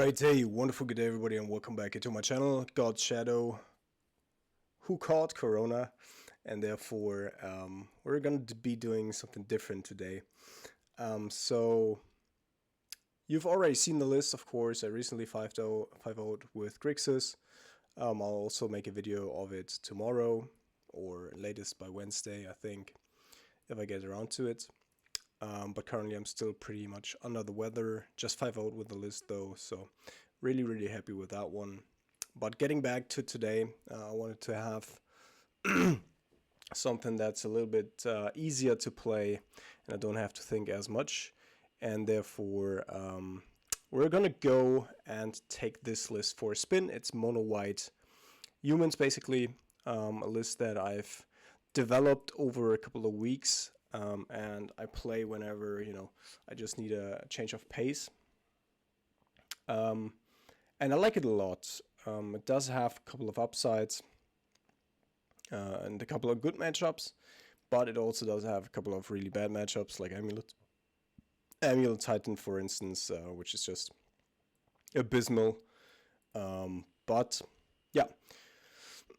Alright, hey, wonderful good day everybody and welcome back into my channel, God's Shadow, who caught Corona, and therefore we're going to be doing something different today. So you've already seen the list, of course. I recently 5-0'd with Grixis. I'll also make a video of it tomorrow, or latest by Wednesday, I think, if I get around to it. But currently I'm still pretty much under the weather, just 5-0'd with the list though, so really happy with that one. But getting back to today, I wanted to have something that's a little bit easier to play, and I don't have to think as much, and therefore we're gonna go and take this list for a spin. It's mono white humans, basically, a list that I've developed over a couple of weeks. And I play whenever, I just need a change of pace. And I like it a lot. It does have a couple of upsides and a couple of good matchups, but it also does have a couple of really bad matchups, like Amulet Titan, for instance, which is just abysmal. But yeah,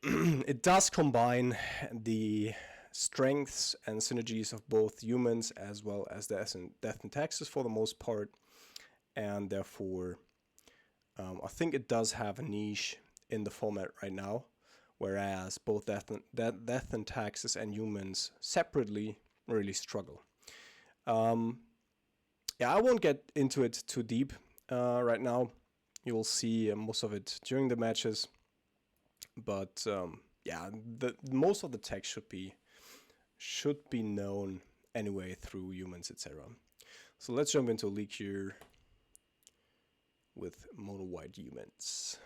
it does combine the strengths and synergies of both humans as well as Death and Taxes for the most part, and therefore I think it does have a niche in the format right now, whereas both Death and Taxes and humans separately really struggle. Yeah, I won't get into it too deep right now. You will see most of it during the matches, but yeah, most of the text should be known anyway through humans, etc. So let's jump into a league here with mono white humans.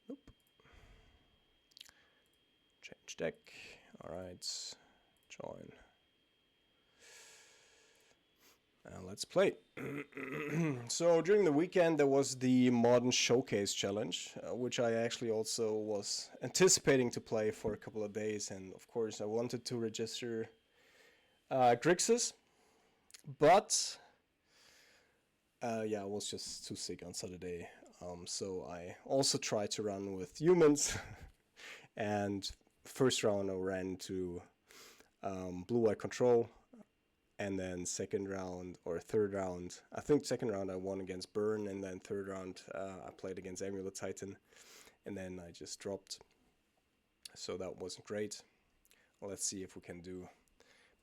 Nope. Change deck. Alright. Join. And let's play. So during the weekend there was the Modern Showcase Challenge, which I actually also was anticipating to play for a couple of days, and of course I wanted to register Grixis, but yeah, I was just too sick on Saturday, so I also tried to run with humans, and first round I ran to Sultai Control. And then second round or third round, I think second round I won against Burn, and then third round I played against Amulet Titan, and then I just dropped. So that wasn't great. Let's see if we can do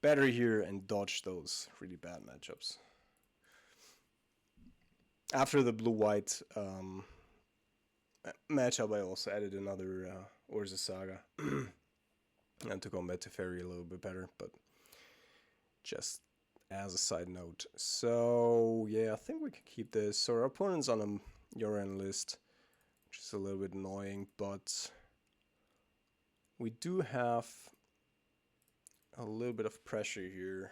better here and dodge those really bad matchups. After the blue-white matchup, I also added another Urza Saga and to combat Teferi a little bit better, but just as a side note. So yeah, I think we can keep this. So our opponent's on a Yoran list, which is a little bit annoying, but we do have a little bit of pressure here.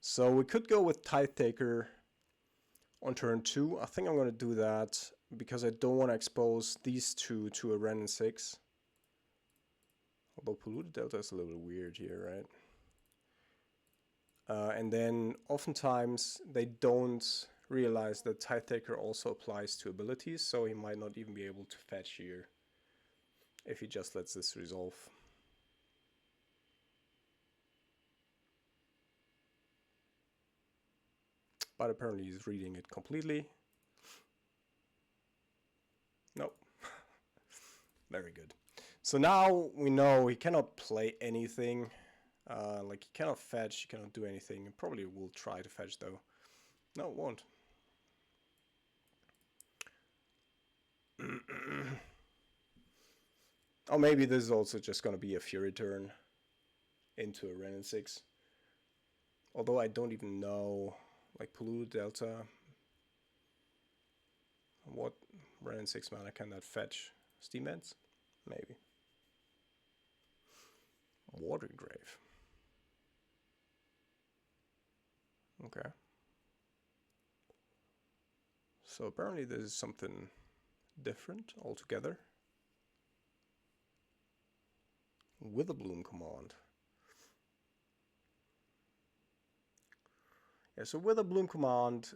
So we could go with Tithe Taker on turn 2. I think I'm going to do that because I don't want to expose these two to a Ren 6. Although Polluted Delta is a little bit weird here, right? And then oftentimes they don't realize that Tithe Taker also applies to abilities, so he might not even be able to fetch here if he just lets this resolve. But apparently he's reading it completely. Nope. Very good. So now we know he cannot play anything. Like he cannot fetch, he cannot do anything. He probably will try to fetch though. No, it won't. Or maybe this is also just going to be a Fury turn into a Ren 6. Although I don't even know, like Polluted Delta, what Ren 6 mana can that fetch? Steam Vents? Maybe. Water Grave. Okay. So apparently this is something different altogether. with a bloom command. Yeah, so with a bloom command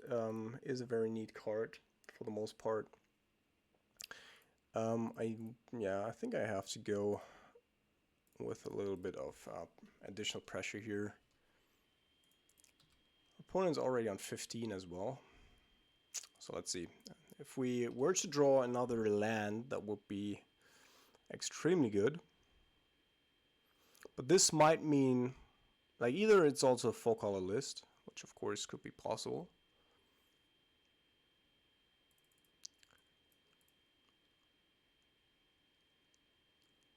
is a very neat card for the most part. I think I have to go with a little bit of additional pressure here. Opponent's already on 15 as well. So let's see. If we were to draw another land, that would be extremely good. But this might mean, like, either it's also a 4-color list, which of course could be possible.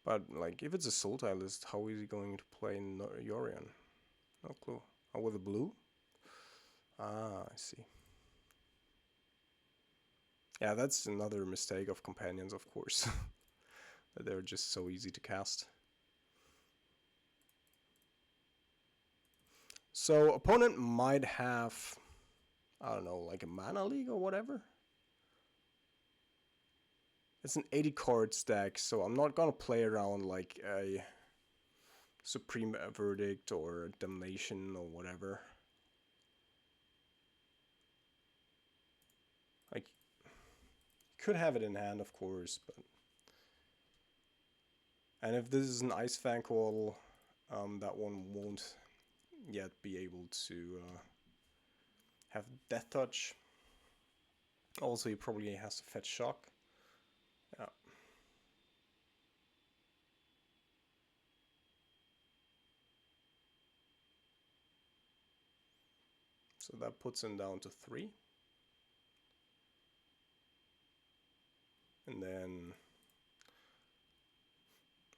But like, if it's a Sultai list, how is he going to play Yorion? No clue. Oh, with a blue? Ah, I see. Yeah, that's another mistake of companions, of course. That they're just so easy to cast. So, opponent might have, I don't know, like a mana league or whatever. It's an 80 card stack, so I'm not gonna play around like a Supreme Verdict or Damnation or whatever. Like, you could have it in hand, of course, but... And if this is an Ice Fang Coil, that one won't yet be able to have Death Touch. Also, he probably has to fetch Shock. Yeah. So that puts him down to 3. And then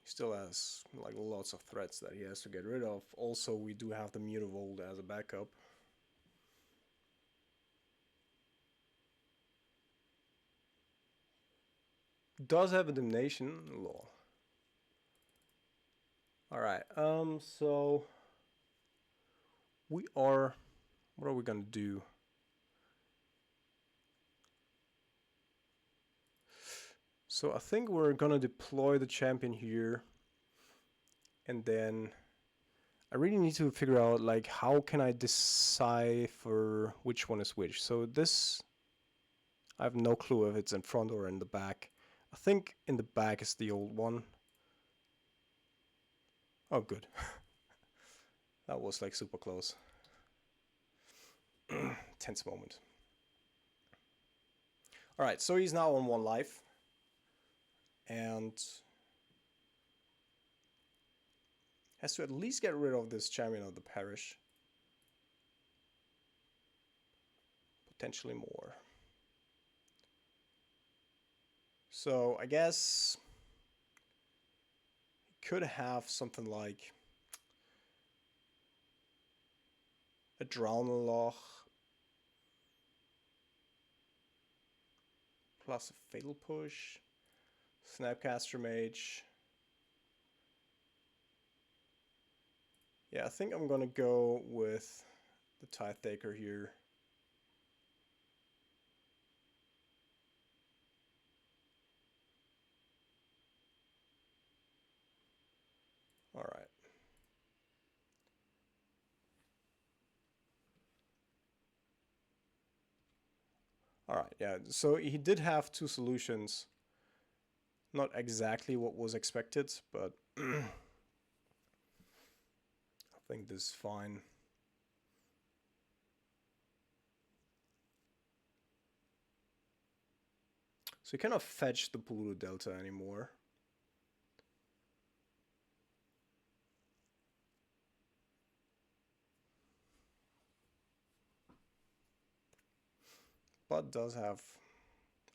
he still has like lots of threats that he has to get rid of. Also, we do have the Mutavolt as a backup. Does have a Damnation. Lol. Alright, so we are... What are we gonna do? So I think we're gonna deploy the champion here, and then I really need to figure out like how can I decipher which one is which. So this, I have no clue if it's in front or in the back. I think in the back is the old one. Oh, good. That was like super close. Tense moment. Alright, so he's now on 1 life. And has to at least get rid of this champion of the parish. Potentially more. So I guess he could have something like a Drownloch plus a Fatal Push, Snapcaster Mage. Yeah, I think I'm gonna go with the Tithe-Taker here. Alright. Alright, yeah, so he did have 2 solutions. Not exactly what was expected, but I think this is fine. So you cannot fetch the Polluted Delta anymore. But does have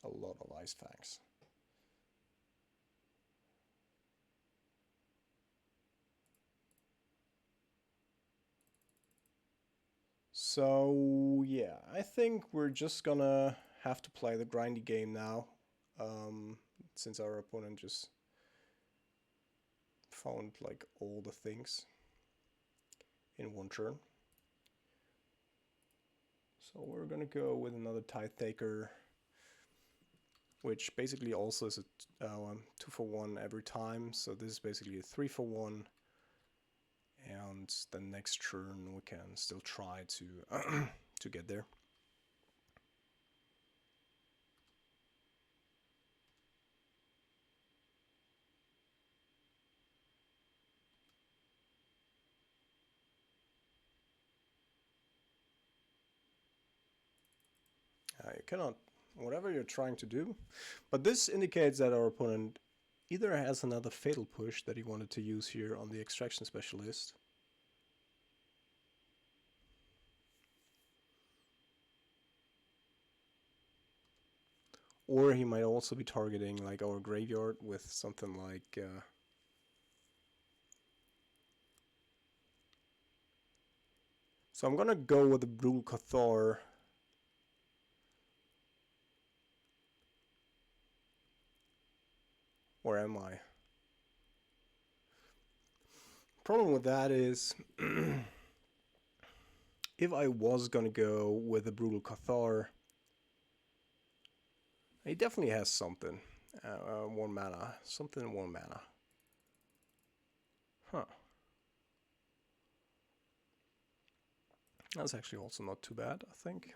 a lot of Ice Fangs. So yeah, I think we're just gonna have to play the grindy game now, since our opponent just found like all the things in 1 turn. So we're gonna go with another Tithe-Taker. which basically also is a 2-for-1 every time. So this is basically a 3-for-1, and the next turn we can still try to to get there. You cannot, whatever you're trying to do, but this indicates that our opponent either has another fatal push that he wanted to use here on the extraction specialist, or he might also be targeting like our graveyard with something like so I'm gonna go with the Brutal Cathar. Or am I? Problem with that is if I was gonna go with the Brutal Cathar, he definitely has something. 1 mana. Something 1 mana. Huh. That's actually also not too bad, I think.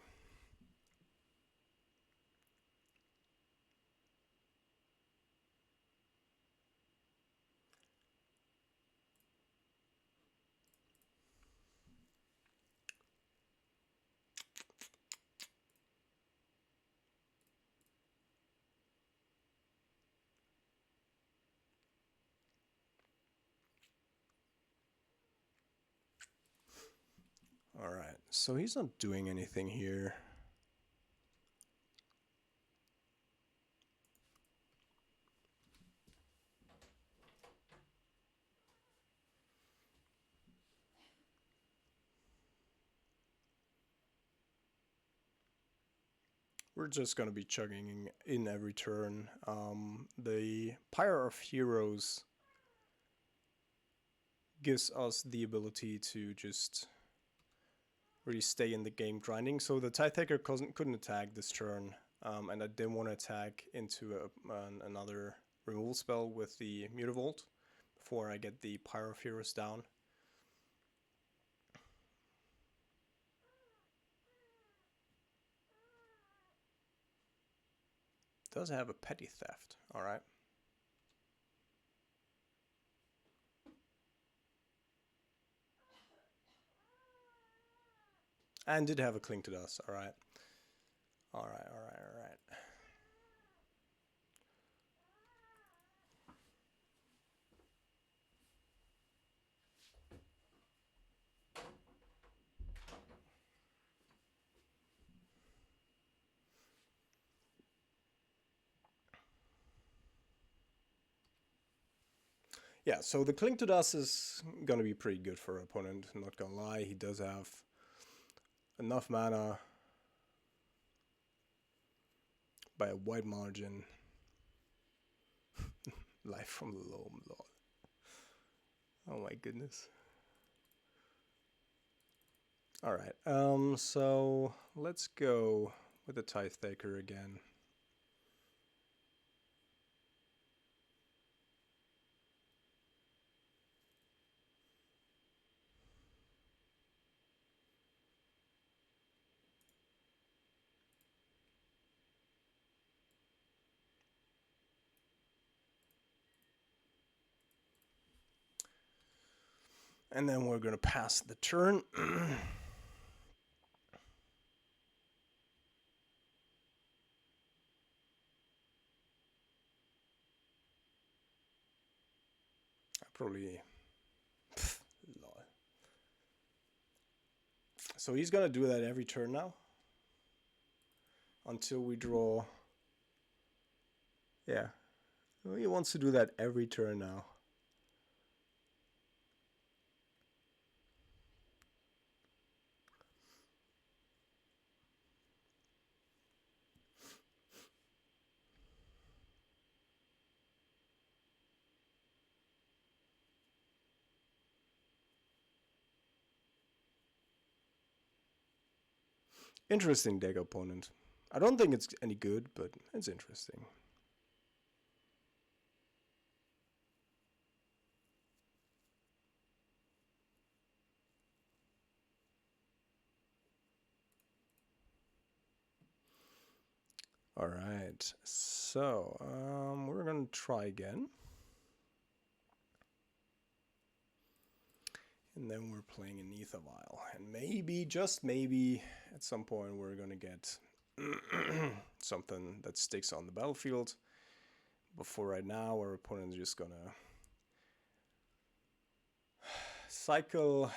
Alright, so he's not doing anything here. We're just gonna be chugging in every turn. The Pyre of Heroes gives us the ability to just really stay in the game grinding. So the Tithaker couldn't attack this turn, and I didn't want to attack into another removal spell with the Mutavault before I get the Pyre of Heroes down. Does have a Petty Theft, alright. And did have a Cling to Dust, alright. Alright. Yeah, so the Cling to Dust is gonna be pretty good for our opponent, I'm not gonna lie. He does have enough mana by a wide margin. Life from the Loam, lol. Oh my goodness. Alright, so let's go with the Tithaker again. And then we're gonna pass the turn. Probably. Lol. So he's gonna do that every turn now. Until we draw. Yeah. He wants to do that every turn now. Interesting deck opponent. I don't think it's any good, but it's interesting. All right, so we're gonna try again. And then we're playing an Ether Vial. And maybe, just maybe, at some point we're gonna get something that sticks on the battlefield. But for right now, our opponent is just gonna cycle,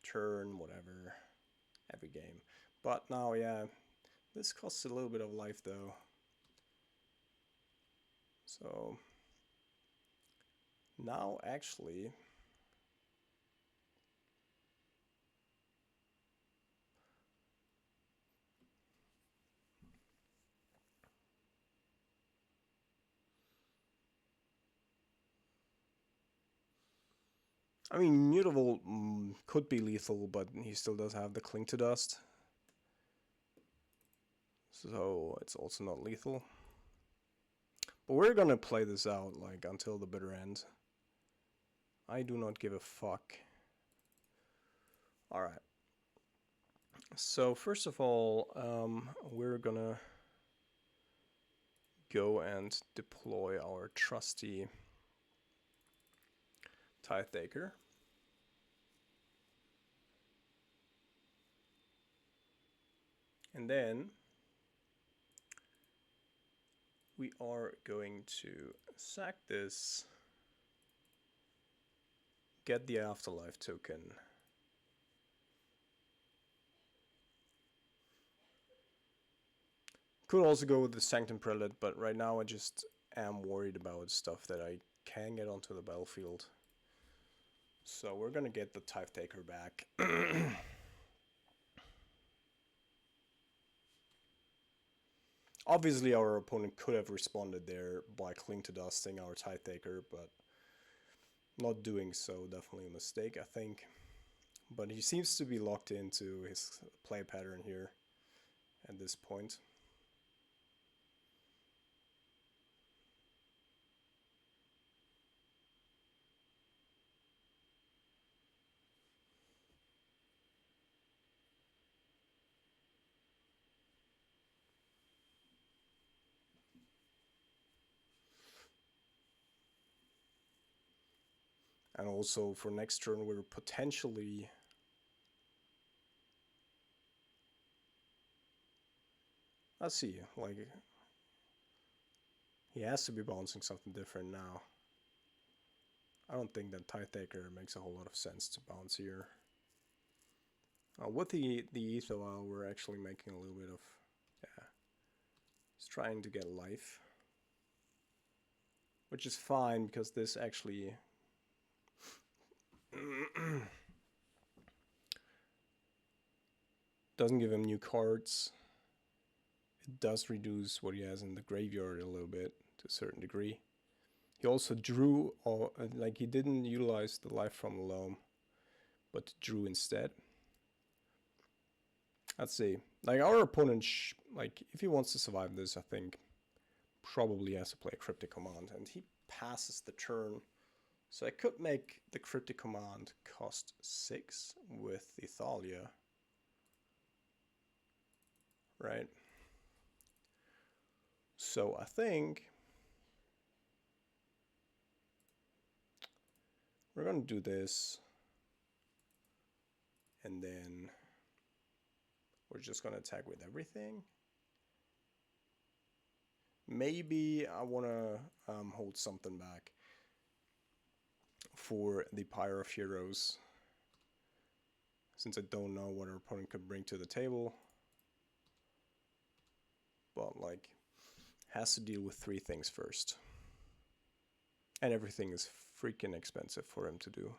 turn, whatever, every game. But now, yeah, this costs a little bit of life though. So now actually, I mean, Mutable could be lethal, but he still does have the Cling to Dust. So it's also not lethal. But we're gonna play this out, like, until the bitter end. I do not give a fuck. Alright. So, first of all, we're gonna go and deploy our trusty Tithe-Taker. And then we are going to sack this, get the Afterlife token. Could also go with the Sanctum Prelate, but right now I just am worried about stuff that I can get onto the battlefield. So we're gonna get the Tithe-Taker back. Obviously our opponent could have responded there by Cling to Dusting our Tithe-Taker, but not doing so, definitely a mistake, I think. But he seems to be locked into his play pattern here at this point. And also for next turn we're potentially... Let's see, like... He has to be bouncing something different now. I don't think that Tithe-Taker makes a whole lot of sense to bounce here. With the Ether Vial, we're actually making a little bit of... Yeah. He's trying to get life. Which is fine, because this actually... doesn't give him new cards. It does reduce what he has in the graveyard a little bit, to a certain degree. He also drew, or like he didn't utilize the life from the loam, but drew instead. Let's see. Like our opponent, like if he wants to survive this, I think probably has to play a Cryptic Command, and he passes the turn. So I could make the Cryptic Command cost 6 with the Thalia. Right? So I think we're gonna do this, and then we're just gonna attack with everything. Maybe I wanna hold something back for the Pyre of Heroes, since I don't know what our opponent could bring to the table. But like, has to deal with 3 things first. And everything is freaking expensive for him to do.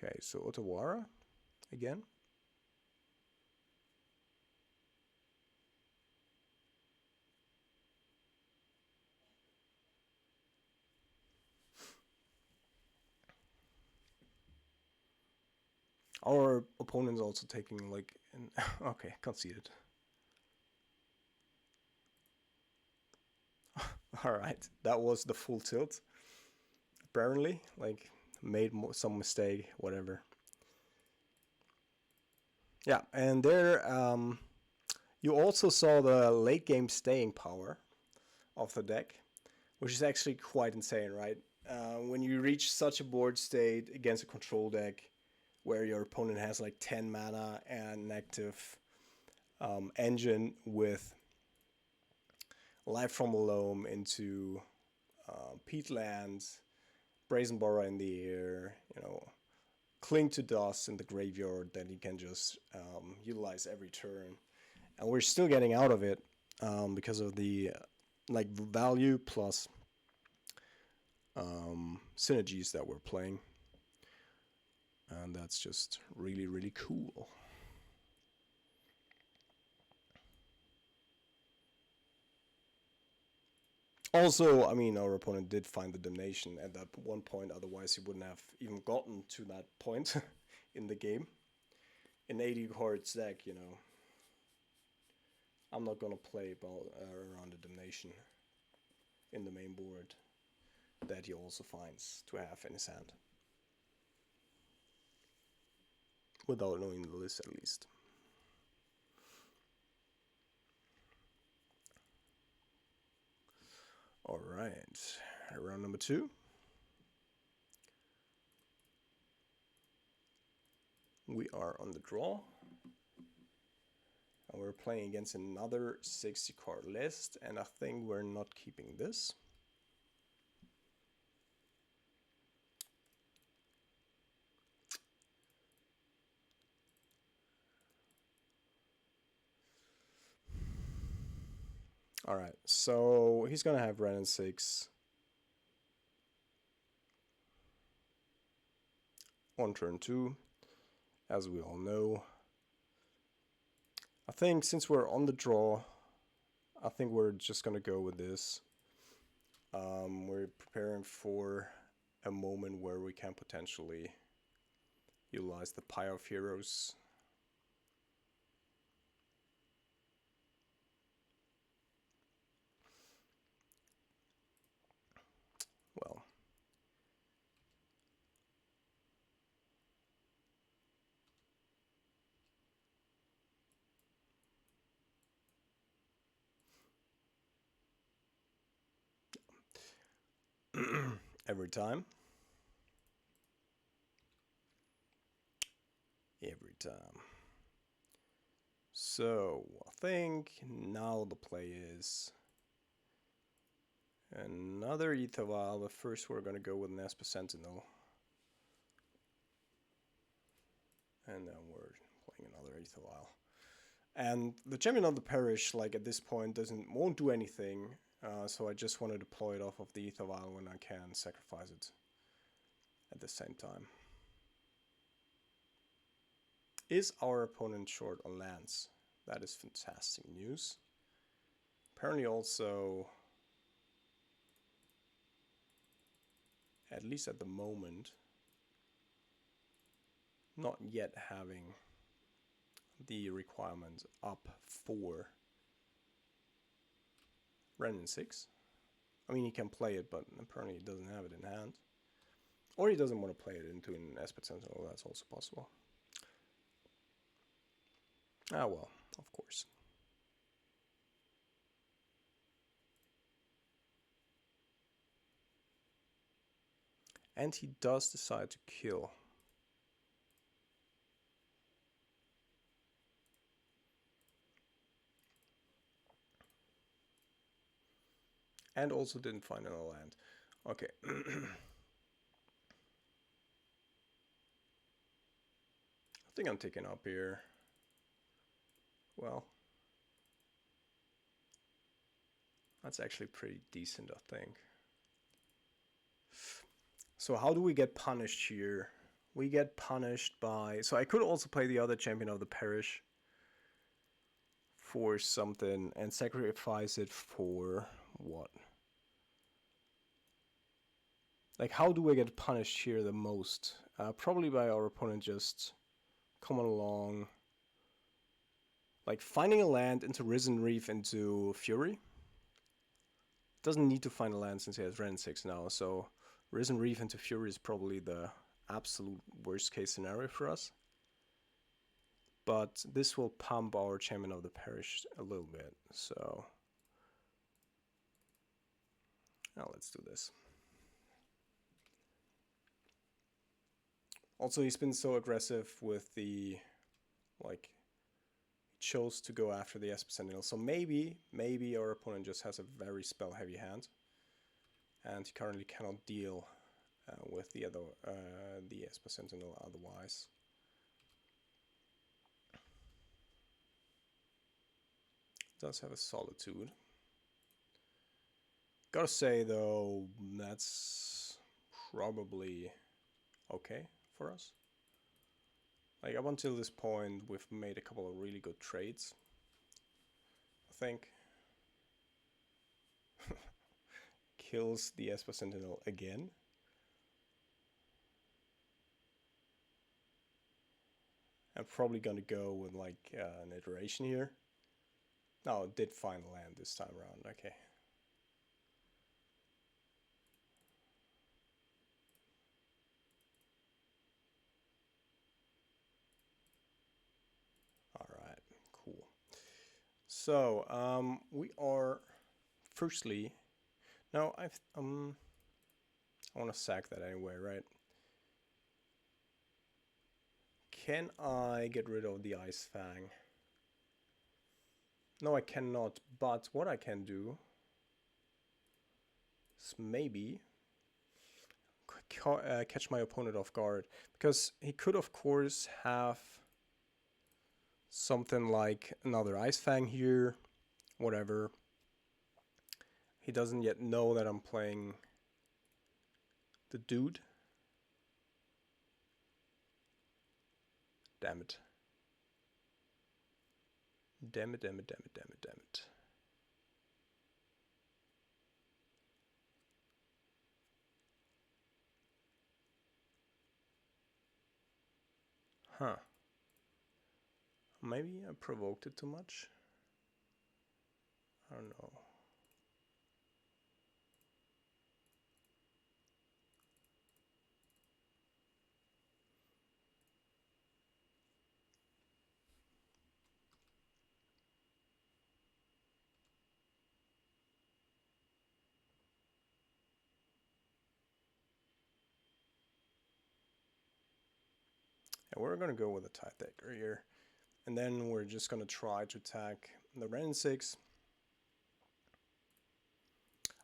Okay, so Otawara again. Our opponent's also taking like an okay, conceded. Alright, that was the full tilt. Apparently, like, made some mistake, whatever. Yeah, and there, you also saw the late game staying power of the deck, which is actually quite insane, right? When you reach such a board state against a control deck, where your opponent has like 10 mana and an active engine with Life from a Loam into Peatlands, Brazen Borrow in the air, you know, Cling to Dust in the graveyard that he can just utilize every turn. And we're still getting out of it because of the like value plus synergies that we're playing. And that's just really, really cool. Also, I mean, our opponent did find the damnation at that one point, otherwise he wouldn't have even gotten to that point in the game. In 80 cards deck, you know, I'm not gonna play around the damnation in the main board that he also finds to have in his hand. Without knowing the list, at least. Alright, round number 2. We are on the draw. And we're playing against another 60 card list, and I think we're not keeping this. Alright, so he's gonna have red and 6 on turn 2, as we all know. I think since we're on the draw, I think we're just gonna go with this. We're preparing for a moment where we can potentially utilize the Pyre of Heroes. Well, every time. Every time. So, I think now the play is another Ether Vial, but first we're gonna go with an Esper Sentinel. And then we're playing another Ether Vial. And the Champion of the Parish, like at this point, won't do anything. So I just want to deploy it off of the Ether Vial when I can sacrifice it at the same time. Is our opponent short on lands? That is fantastic news. Apparently also, at least at the moment, not yet having the requirement up for Renin 6. I mean, he can play it, but apparently he doesn't have it in hand. Or he doesn't want to play it into an Esper Sentinel, that's also possible. Ah, well, of course. And he does decide to kill. And also didn't find another land. Okay. I think I'm taking up here. Well, that's actually pretty decent, I think. So how do we get punished here we get punished by... So I could also play the other Champion of the Parish for something and sacrifice it for what? Like, how do I get punished here the most? Probably by our opponent just coming along. Like, finding a land into Risen Reef into Fury. Doesn't need to find a land since he has Ren 6 now, so Risen Reef into Fury is probably the absolute worst case scenario for us. But this will pump our Champion of the Parish a little bit, so now let's do this. Also, he's been so aggressive with the, like, he chose to go after the Esper Sentinel, so maybe our opponent just has a very spell heavy hand, and he currently cannot deal with the Esper Sentinel otherwise. Does have a Solitude. Gotta say though, that's probably okay for us. Like, up until this point, we've made a couple of really good trades, I think. Kills the Esper Sentinel again. I'm probably gonna go with like an iteration here. No, it did find land this time around, okay. Alright, cool. So, we are firstly... No, I want to sack that anyway, right? Can I get rid of the Ice Fang? No, I cannot, but what I can do is maybe catch my opponent off guard, because he could of course have something like another Ice Fang here, whatever. He doesn't yet know that I'm playing the dude. Damn it. Damn it, damn it, damn it, damn it, damn it. Huh. Maybe I provoked it too much? I don't know. Yeah, we're gonna go with a Tide Decker here. And then we're just gonna try to attack the Ren 6.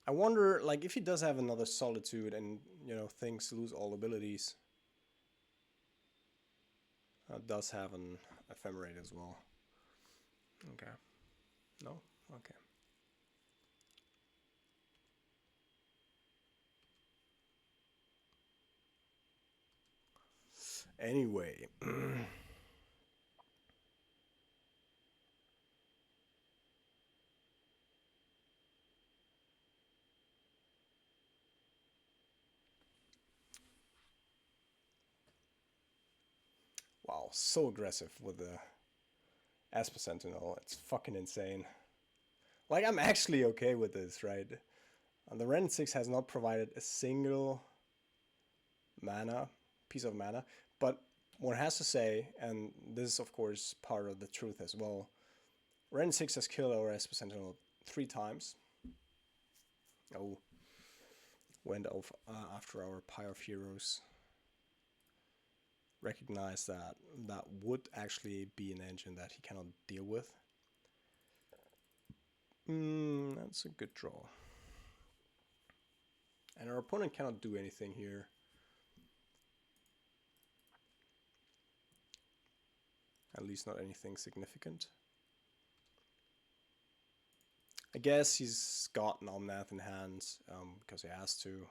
I wonder, like, if he does have another Solitude and, you know, things lose all abilities. Does have an Ephemerate as well. Okay. No? Okay. Anyway. Wow, so aggressive with the Esper Sentinel. It's fucking insane. Like, I'm actually okay with this, right? The Ren 6 has not provided a single piece of mana, but one has to say, and this is of course part of the truth as well, Ren 6 has killed our Esper Sentinel 3 times. Oh, went off after our Pyre of Heroes. Recognize that that would actually be an engine that he cannot deal with. That's a good draw. And our opponent cannot do anything here. At least not anything significant. I guess he's got an Omnath in hand because he has to.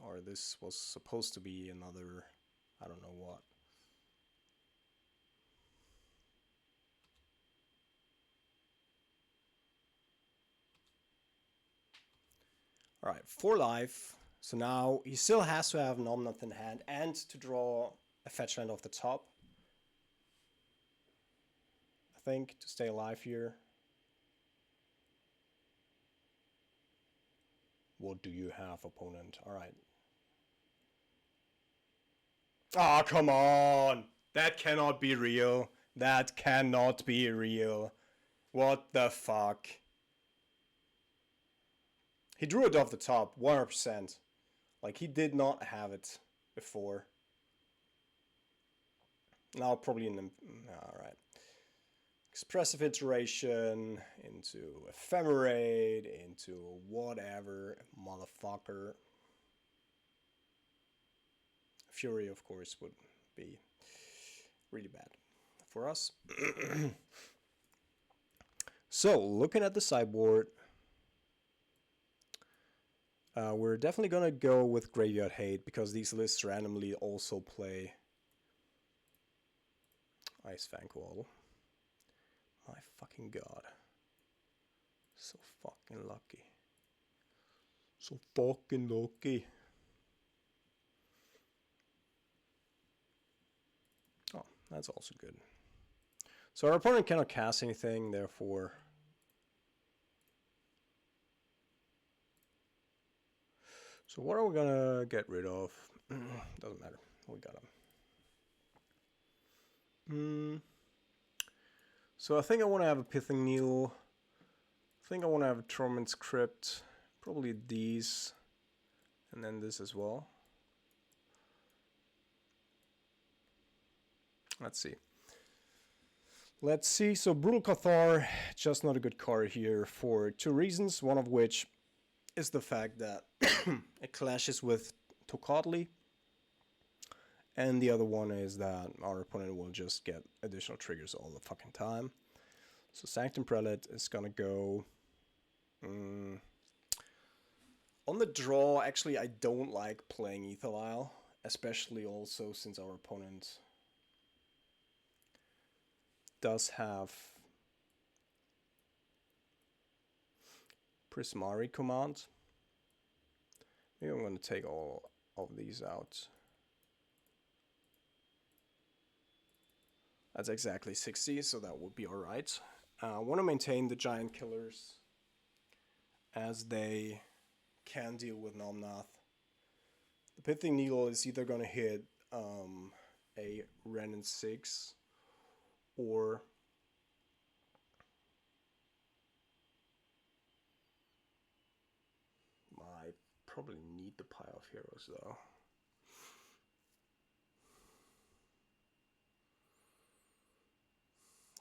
Or this was supposed to be another I don't know what. Alright, 4 life. So now he still has to have Yawgmoth in hand and to draw a fetch land off the top. I think, to stay alive here. What do you have, opponent? Alright. Oh, come on! That cannot be real. That cannot be real. What the fuck? He drew it off the top, 100%. Like, he did not have it before. Now probably in the... Alright. Expressive iteration, into ephemerate, into whatever, motherfucker. Fury, of course, would be really bad for us. So, looking at the sideboard, we're definitely gonna go with Graveyard Hate because these lists randomly also play Ice Vanquil. My fucking god. So fucking lucky. So fucking lucky. Oh, that's also good. So our opponent cannot cast anything, therefore... So what are we gonna get rid of? Doesn't matter. We got him. So I think I want to have a Pithing Needle. I think I want to have a Torment Script. Probably these. And then this as well. Let's see. Let's see. So Brutal Cathar, just not a good card here for 2 reasons. One of which is the fact that it clashes with Tocatli. And the other one is that our opponent will just get additional triggers all the fucking time. So Sanctum Prelate is gonna go... On the draw, actually, I don't like playing Aether, especially also since our opponent does have Prismari command. Maybe I'm going to take all of these out. That's exactly 60, so that would be alright. I want to maintain the Giant Killers as they can deal with Yawgmoth. The Pithing Needle is either going to hit a Renin 6 or I probably need the Pile of Heroes though.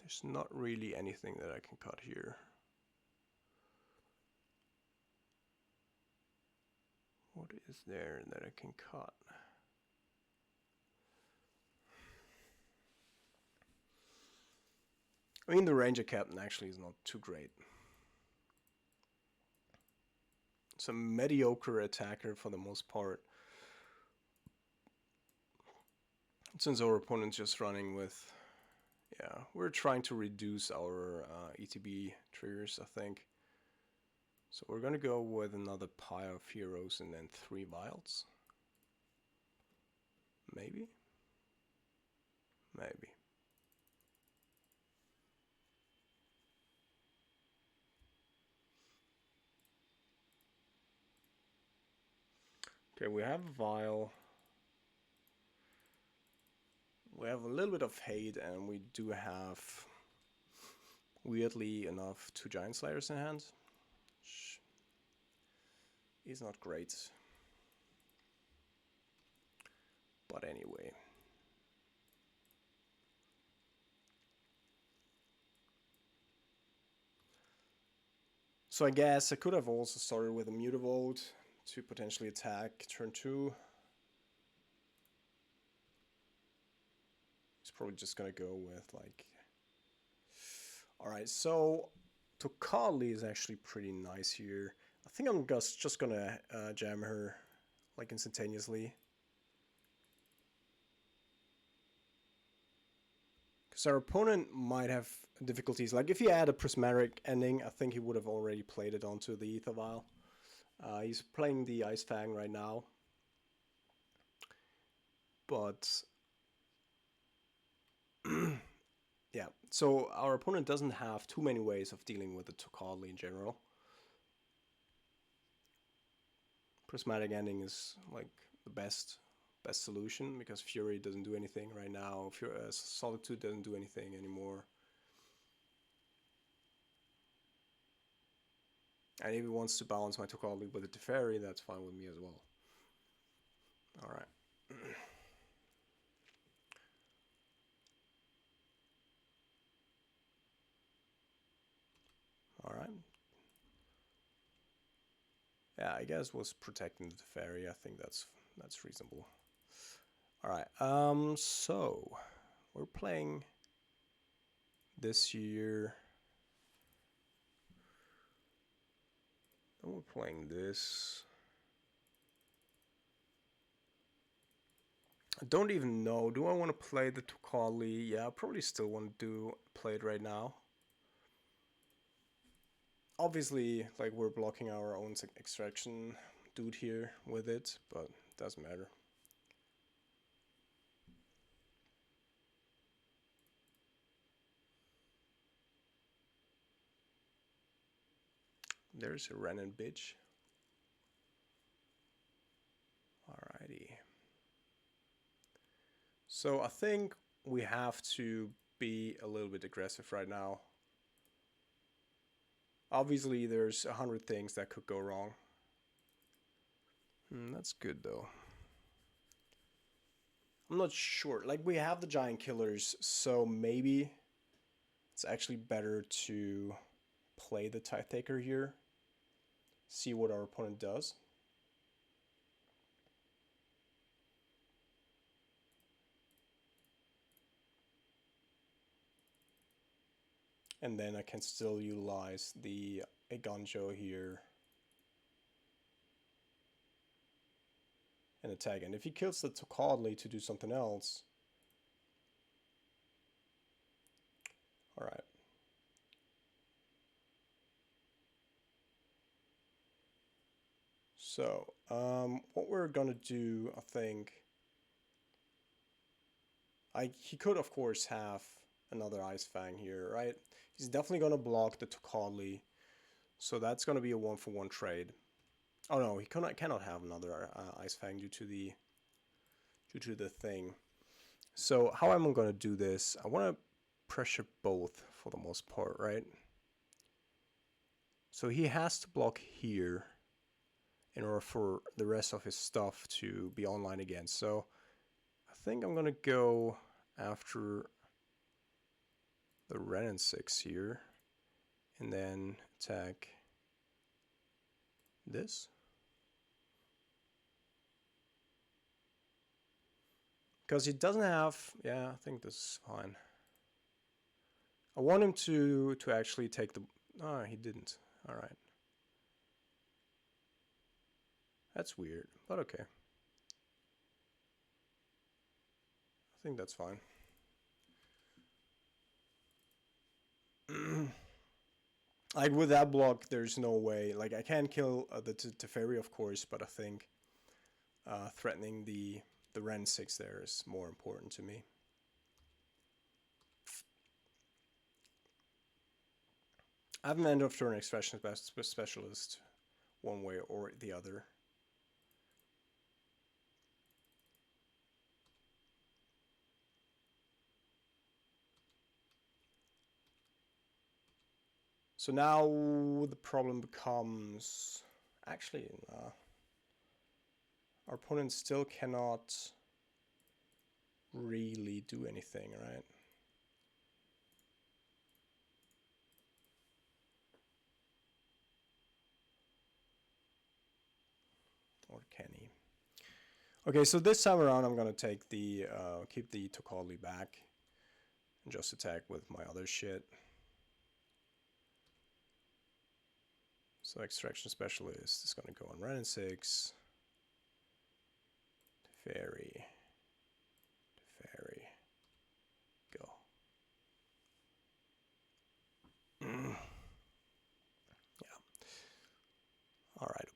There's not really anything that I can cut here. What is there that I can cut? I mean, the Ranger Captain actually is not too great. It's a mediocre attacker for the most part. Since our opponent's just running with... Yeah, we're trying to reduce our ETB triggers, I think. So we're gonna go with another Pile of Heroes and then 3 Vials. Maybe? Maybe. Okay, we have a Vial. We have a little bit of hate, and we do have, weirdly enough, 2 Giant Slayers in hand. Which is not great. But anyway. So I guess I could have also started with a Mutavolt to potentially attack turn 2. It's probably just gonna go with like... Alright, so Tocatli is actually pretty nice here. I think I'm just gonna jam her like instantaneously. Because our opponent might have difficulties. Like if he had a prismatic ending, I think he would have already played it onto the Ether Vial. He's playing the Ice Fang right now. But yeah, so our opponent doesn't have too many ways of dealing with the Tocatli in general. Prismatic ending is like the best solution because Fury doesn't do anything right now. Solitude doesn't do anything anymore. And if he wants to balance my Tocatli with a Teferi, that's fine with me as well. Alright. Alright. Yeah, I guess was protecting the Teferi. I think that's reasonable. Alright, so we're playing this year. Then we're playing this. I don't even know. Do I want to play the Tocatli? Yeah, I probably still want to play it right now. Obviously, like we're blocking our own extraction dude here with it, but it doesn't matter. There's a Renin bitch. Alrighty. So I think we have to be a little bit aggressive right now. Obviously, there's 100 things that could go wrong. That's good though. I'm not sure. Like we have the giant killers, so maybe it's actually better to play the Tithe Taker here. See what our opponent does. And then I can still utilize the Eganjo here and attack. And if he kills the Tocatli to do something else... Alright. So, what we're gonna do, I think... he could, of course, have another Ice Fang here, right? He's definitely gonna block the Tocatli. So that's gonna be a 1-for-1 trade. Oh no, he cannot have another Ice Fang due to the thing. So how am I gonna do this? I wanna pressure both for the most part, right? So he has to block here in order for the rest of his stuff to be online again. So I think I'm gonna go after the Renin 6 here and then attack this. Because he doesn't have... Yeah, I think this is fine. I want him to actually take the... Oh, he didn't. Alright. That's weird, but okay. I think that's fine. Like with that block, there's no way. Like I can kill the Teferi, of course, but I think threatening the Ren 6 there is more important to me. I have an end of turn expression specialist one way or the other. So now the problem becomes... Actually, our opponent still cannot really do anything, right? Or can he? Okay, so this time around I'm gonna take the keep the Tocatli back and just attack with my other shit. So extraction specialist is gonna go on Renin 6. Fairy. Go.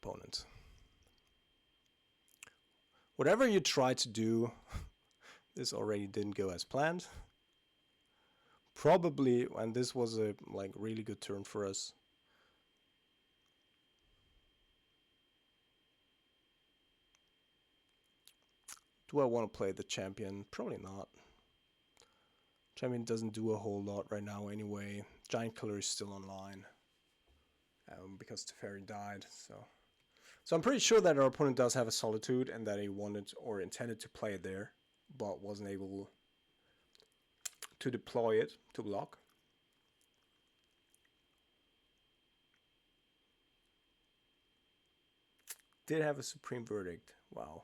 opponent. Whatever you try to do, this already didn't go as planned. Probably, and this was a like really good turn for us. Do I want to play the champion? Probably not. Champion doesn't do a whole lot right now anyway. Giant Killer is still online. Because Teferi died, so I'm pretty sure that our opponent does have a Solitude and that he wanted or intended to play it there, but wasn't able to deploy it to block. Did have a Supreme Verdict. Wow.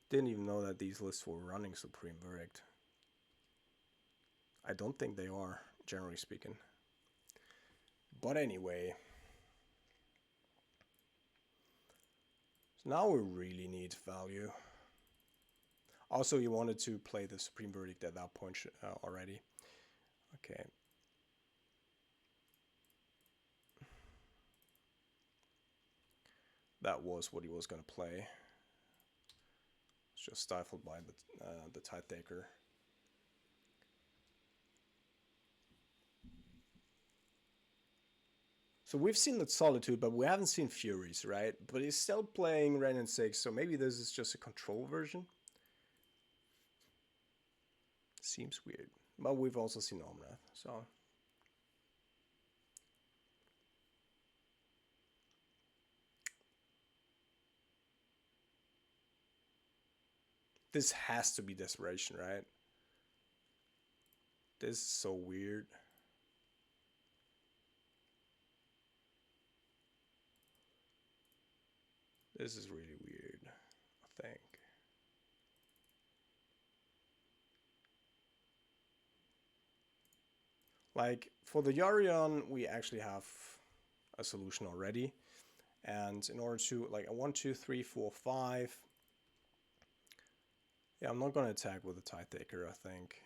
Didn't even know that these lists were running Supreme Verdict. I don't think they are, generally speaking. But anyway. So now we really need value. Also, you wanted to play the Supreme Verdict at that point already. Okay. That was what he was going to play. It's just stifled by the Tide Taker. So we've seen the Solitude, but we haven't seen Furies, right? But he's still playing Ren and 6, so maybe this is just a control version. Seems weird. But we've also seen Yawgmoth, so... This has to be Desperation, right? This is so weird. This is really weird, I think. Like, for the Yarion, we actually have a solution already. And in order to, like, a 1, 2, 3, 4, 5... Yeah, I'm not going to attack with the Tide Taker, I think.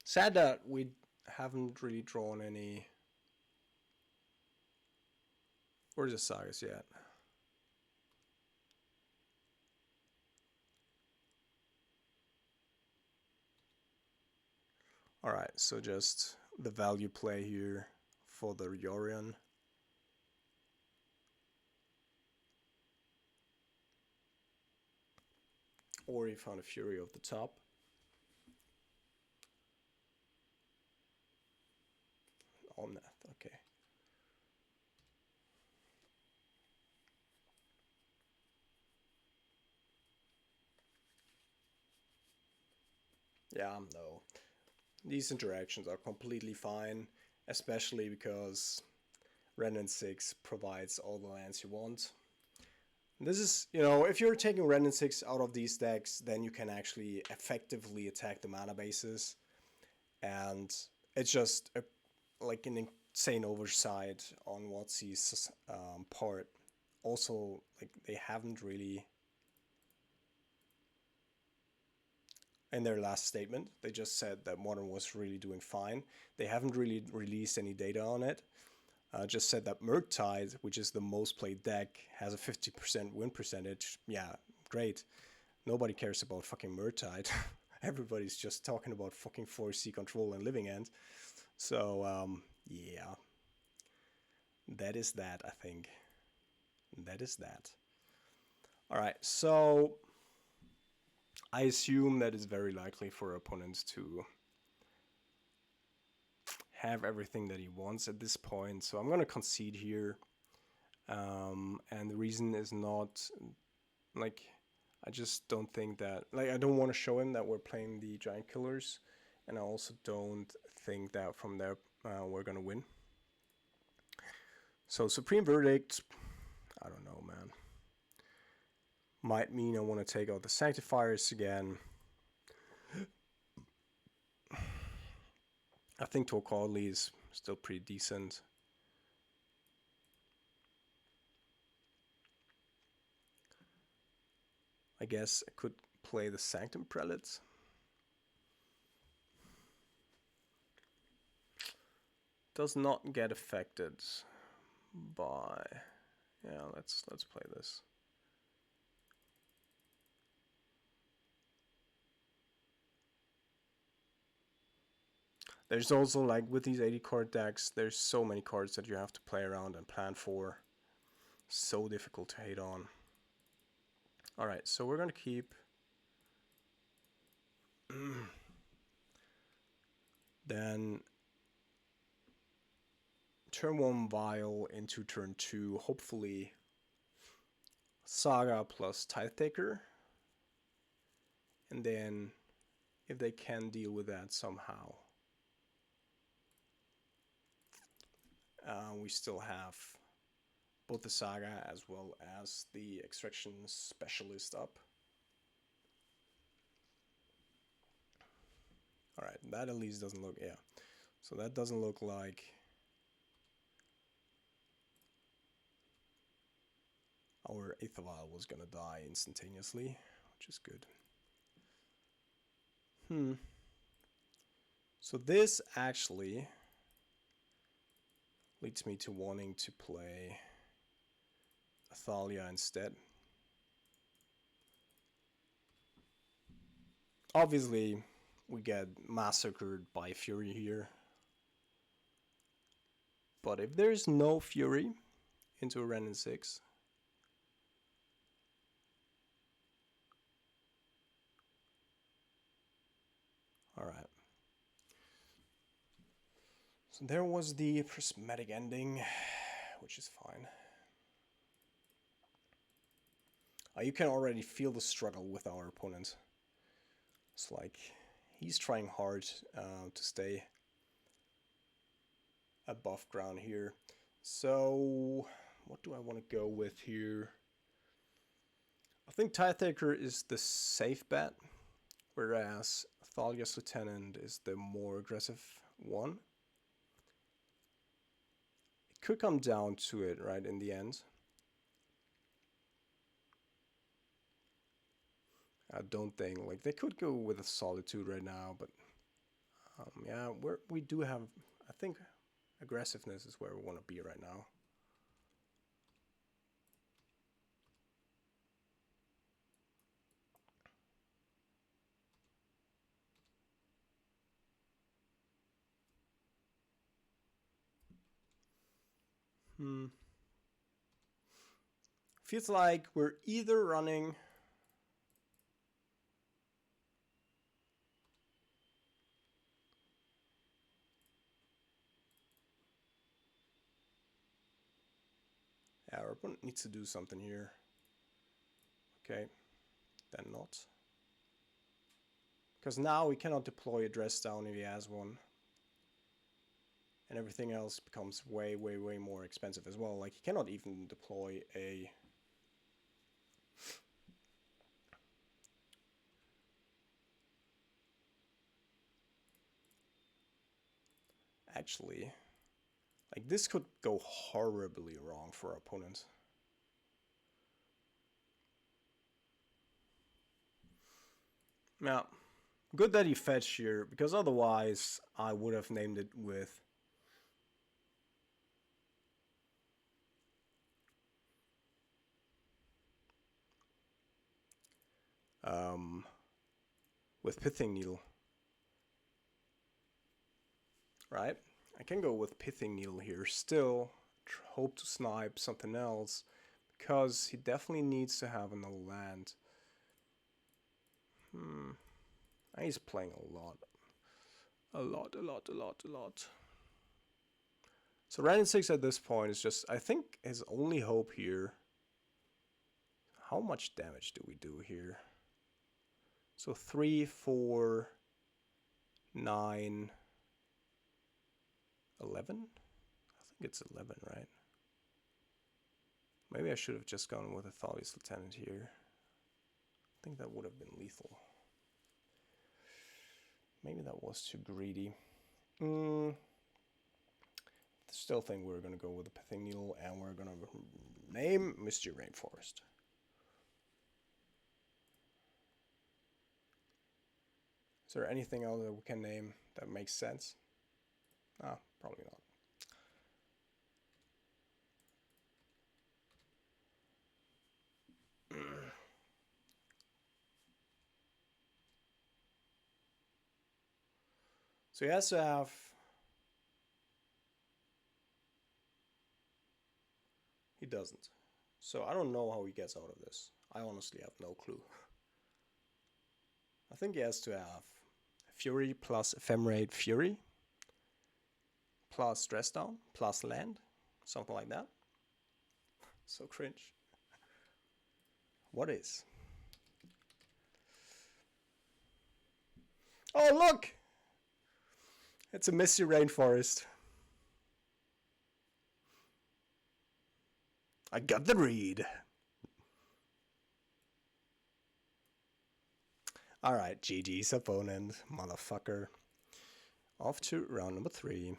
Sad that we haven't really drawn any... Where's the Sagas yet? Alright, so just the value play here for the Yorion. Or he found a Fury off the top. Omnath, okay. Yeah, no. These interactions are completely fine, especially because Remnant 6 provides all the lands you want. This is, you know, if you're taking Remnant 6 out of these decks, then you can actually effectively attack the mana bases. And it's just like an insane oversight on WotC's part. Also, like, they haven't really... In their last statement, they just said that Modern was really doing fine. They haven't really released any data on it. Just said that Murktide, which is the most played deck, has a 50% win percentage. Yeah, great. Nobody cares about fucking Murktide. Everybody's just talking about fucking 4C Control and Living End. So, yeah. That is that, I think. That is that. Alright, so... I assume that it's very likely for opponents to have everything that he wants at this point. So I'm going to concede here. And the reason is not, like, I just don't think that, like, I don't want to show him that we're playing the Giant Killers. And I also don't think that from there we're going to win. So Supreme Verdict, I don't know, man. Might mean I want to take out the Sanctifiers again. I think Torqually is still pretty decent. I guess I could play the Sanctum Prelates. does not get affected by... Yeah, let's play this. There's also, like, with these 80 card decks, there's so many cards that you have to play around and plan for. So difficult to hate on. Alright, so we're gonna keep... Then... Turn 1 Vial into turn 2, hopefully... Saga plus Tithe Taker. And then, if they can deal with that somehow... we still have both the Saga as well as the Extraction Specialist up. Alright, that at least doesn't look... Yeah. So that doesn't look like... Our Aether Vial was gonna die instantaneously, which is good. So this actually leads me to wanting to play Athalia instead. Obviously, we get massacred by Fury here. But if there's no Fury into a Renin 6... Alright. So there was the prismatic ending, which is fine. You can already feel the struggle with our opponent. It's like he's trying hard to stay above ground here. So what do I want to go with here? I think Tithe Taker is the safe bet, whereas Thalia's Lieutenant is the more aggressive one. It could come down to it, right, in the end. I don't think, like, they could go with a Solitude right now, but yeah, we do have, I think aggressiveness is where we want to be right now. Feels like we're either running our opponent needs to do something here. Okay, then not. Because now we cannot deploy a Dress Down if he has one. And everything else becomes way, way, way more expensive as well. Like, he cannot even deploy a... Actually, like, this could go horribly wrong for our opponent. Now, good that he fetched here, because otherwise I would have named it with... with Pithing Needle. Right? I can go with Pithing Needle here still, hope to snipe something else, because he definitely needs to have another land. He's playing a lot. A lot. So Renin 6 at this point is just, I think, his only hope here. How much damage do we do here? So 3, 4, 9, 11? I think it's 11, right? Maybe I should have just gone with a Thalia's Lieutenant here. I think that would have been lethal. Maybe that was too greedy. Still think we're going to go with the Pithing Needle, and we're going to name Misty Rainforest. Is there anything else that we can name that makes sense? Ah, probably not. So he has to have... He doesn't. So I don't know how he gets out of this. I honestly have no clue. I think he has to have Fury plus Ephemerate Fury plus Stress Down plus Land. Something like that. So cringe. What is? Oh, look! It's a misty rainforest. I got the read. Alright, GG's opponent, motherfucker. Off to round number 3.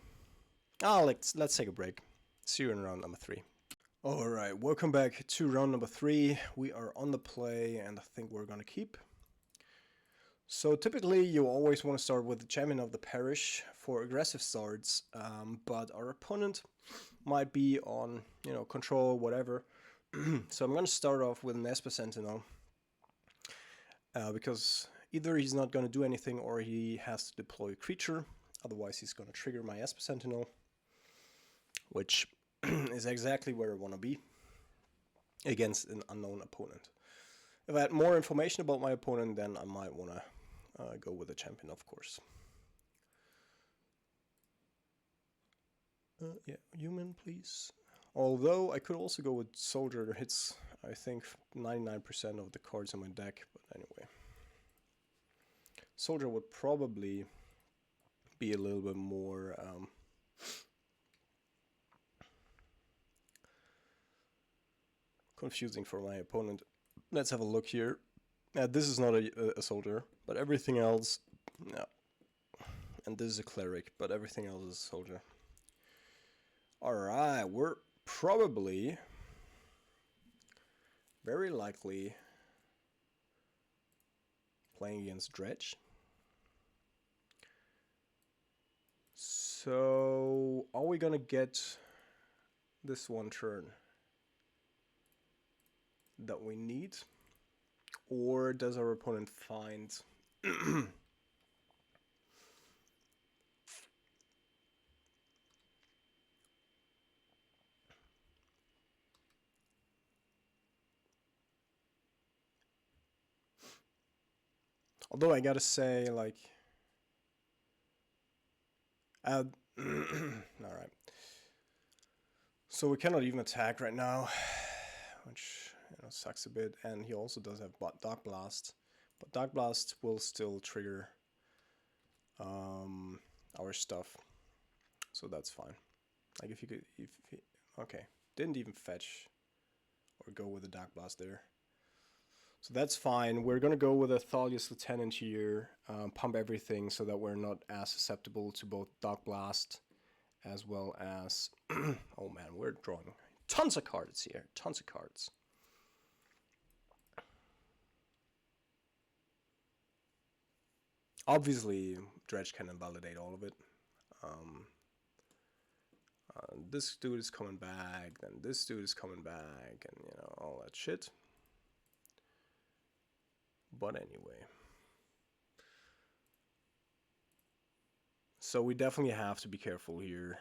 Let's take a break. See you in round number 3. Alright, welcome back to round number 3. We are on the play, and I think we're gonna keep. So typically you always want to start with the champion of the parish for aggressive starts, but our opponent might be on, control, whatever. So I'm going to start off with an Esper Sentinel, because either he's not going to do anything or he has to deploy a creature, otherwise he's going to trigger my Esper Sentinel, which is exactly where I want to be against an unknown opponent. If I had more information about my opponent, then I might want to go with the champion, of course. Yeah, human, please. Although I could also go with soldier that hits, I think, 99% of the cards in my deck, but anyway. Soldier would probably be a little bit more confusing for my opponent. Let's have a look here. This is not a soldier, but everything else, no. And this is a cleric, but everything else is a soldier. Alright, we're probably, very likely, playing against Dredge. So, are we gonna get this one turn that we need? Or does our opponent find... Although I gotta say, like... Alright. So we cannot even attack right now, which sucks a bit. And he also does have Dark Blast, but Dark Blast will still trigger our stuff, so that's fine. Like if you could, okay, didn't even fetch or go with the Dark Blast there, so that's fine. We're gonna go with a Thalia's Lieutenant here, pump everything so that we're not as susceptible to both Dark Blast as well as oh man, we're drawing tons of cards here, tons of cards. Obviously, Dredge can invalidate all of it. This dude is coming back, then this dude is coming back, and all that shit. But anyway. So we definitely have to be careful here.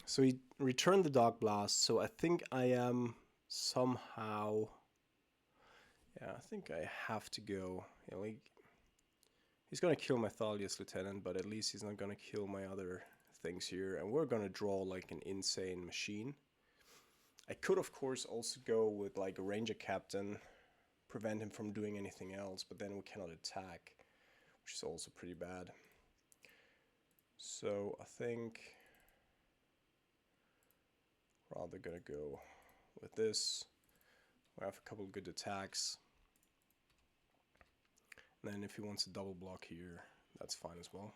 So he returned the Dark Blast, so I think I am somehow... Yeah, I think I have to go. He's gonna kill my Thalia's Lieutenant, but at least he's not gonna kill my other things here. And we're gonna draw like an insane machine. I could, of course, also go with like a Ranger Captain, prevent him from doing anything else, but then we cannot attack, which is also pretty bad. So I think rather gonna go with this. We have a couple of good attacks. And then if he wants a double block here, that's fine as well.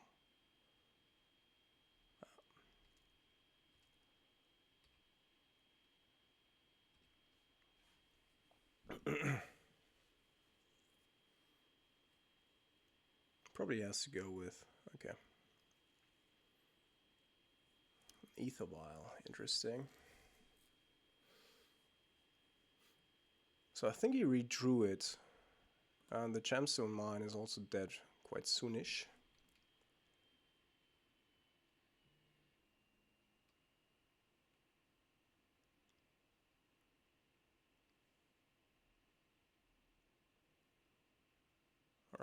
Probably has to go with, okay. Ether Vial, interesting. So I think he redrew it And the gemstone mine is also dead quite soonish.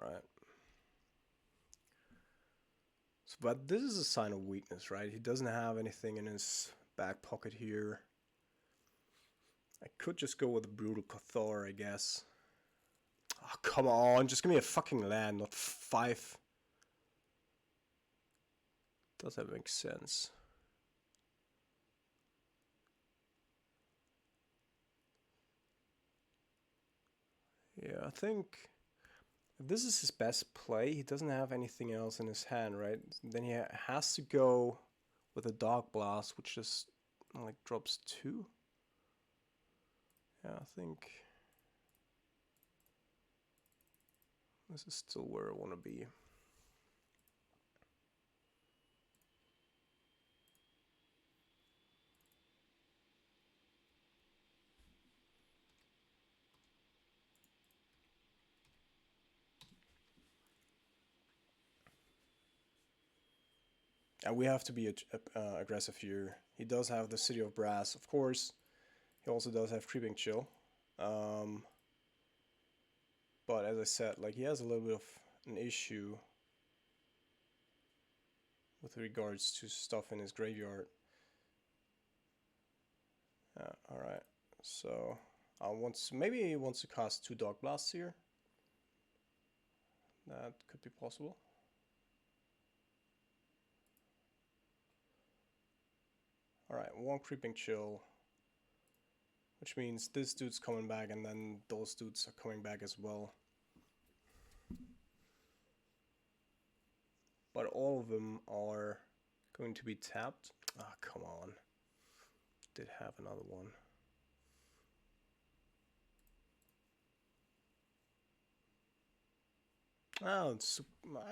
Alright. So, but this is a sign of weakness, right? He doesn't have anything in his back pocket here. I could just go with a Brutal Cathar, I guess. Oh, come on, just give me a fucking land, not 5. Does that make sense? Yeah, I think if this is his best play, he doesn't have anything else in his hand, right? Then he has to go with a Dark Blast, which just like drops 2. Yeah, I think this is still where I want to be. And we have to be aggressive here. He does have the City of Brass, of course. He also does have Creeping Chill. But as I said, like he has a little bit of an issue with regards to stuff in his graveyard. Alright, so maybe he wants to cast 2 Dark Blasts here. That could be possible. Alright, 1 Creeping Chill. Which means this dude's coming back and then those dudes are coming back as well. But all of them are going to be tapped. Ah, come on. Did have another one. Oh,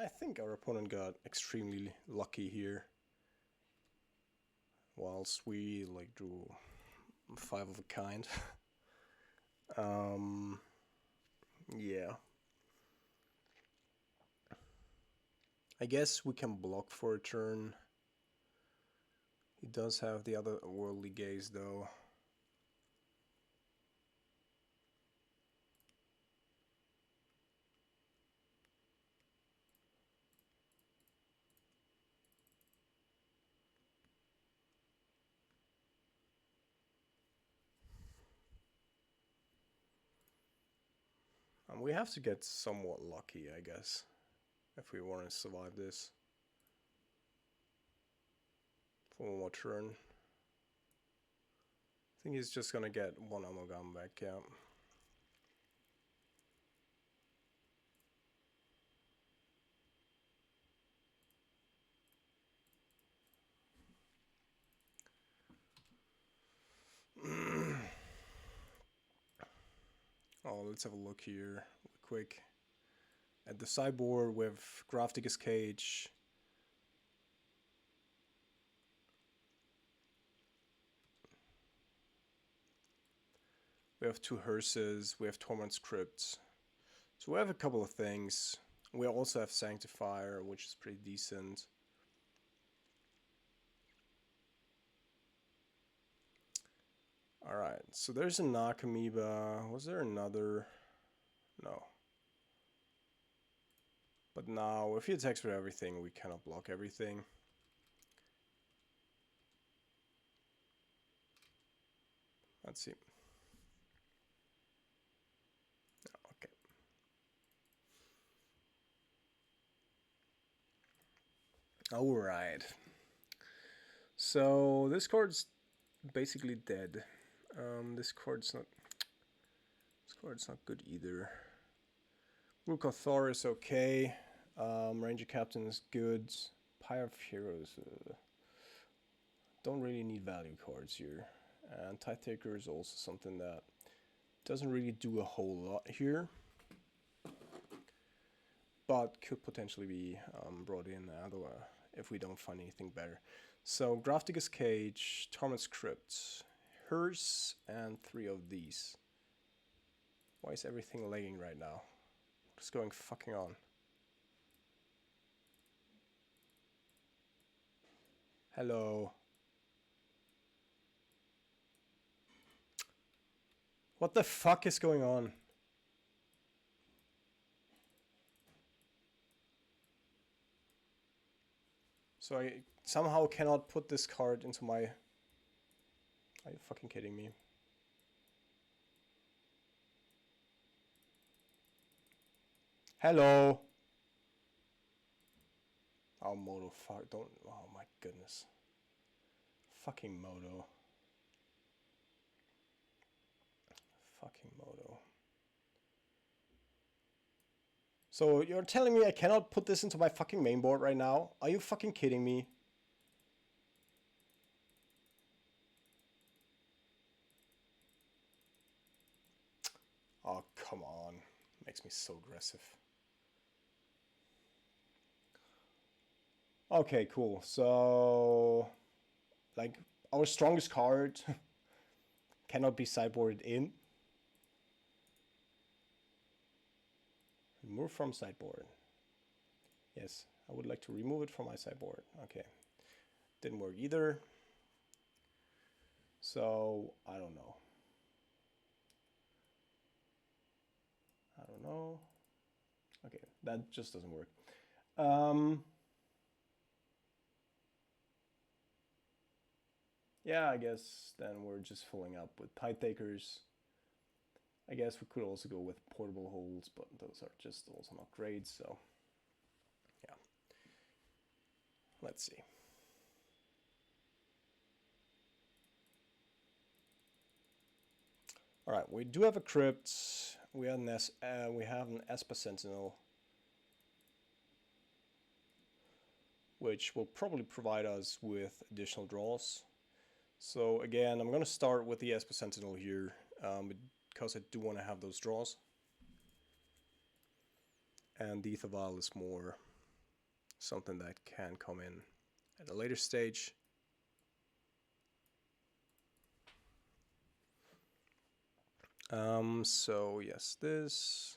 I think our opponent got extremely lucky here. Whilst we like drew 5 of a kind. Yeah. I guess we can block for a turn. He does have the other Worldly Gaze though. We have to get somewhat lucky, I guess, if we want to survive this. For one more turn. I think he's just gonna get 1 Amalgam back, yeah. Oh, let's have a look here, real quick. At the sideboard with Grafdigger's Cage. We have 2 Hearses, we have Torment Scripts. So we have a couple of things. We also have Sanctifier, which is pretty decent. Alright, so there's a Nakamoeba. Was there another? No. But now, if he attacks with everything, we cannot block everything. Let's see. Okay. Alright. So, this card's basically dead. This card's not good either. Rukathor is okay. Ranger Captain is good. Pyre of Heroes. Don't really need value cards here. And Tithe Taker is also something that doesn't really do a whole lot here. But could potentially be brought in if we don't find anything better. So, Grafdigger's Cage, Torment Script, Hearse, and 3 of these. Why is everything lagging right now? What's going fucking on? Hello. What the fuck is going on? So I somehow cannot put this card into my... Are you fucking kidding me? Hello. Oh, Moto, fuck, don't... Oh my goodness. Fucking Moto. Fucking Moto. So you're telling me I cannot put this into my fucking main board right now? Are you fucking kidding me? Oh, come on. Makes me so aggressive. Okay, cool. So, like, our strongest card cannot be sideboarded in. Remove from sideboard. Yes, I would like to remove it from my sideboard. Okay. Didn't work either. So, I don't know. I don't know. Okay, that just doesn't work. Yeah, I guess then we're just filling up with Tide Takers. I guess we could also go with portable holes, but those are just also not great, so yeah. Let's see. All right, we do have a crypt. We have an Esper Sentinel, which will probably provide us with additional draws. So again, I'm gonna start with the Esper Sentinel here, because I do want to have those draws. And the Ether Vial is more something that can come in at a later stage. So yes, this,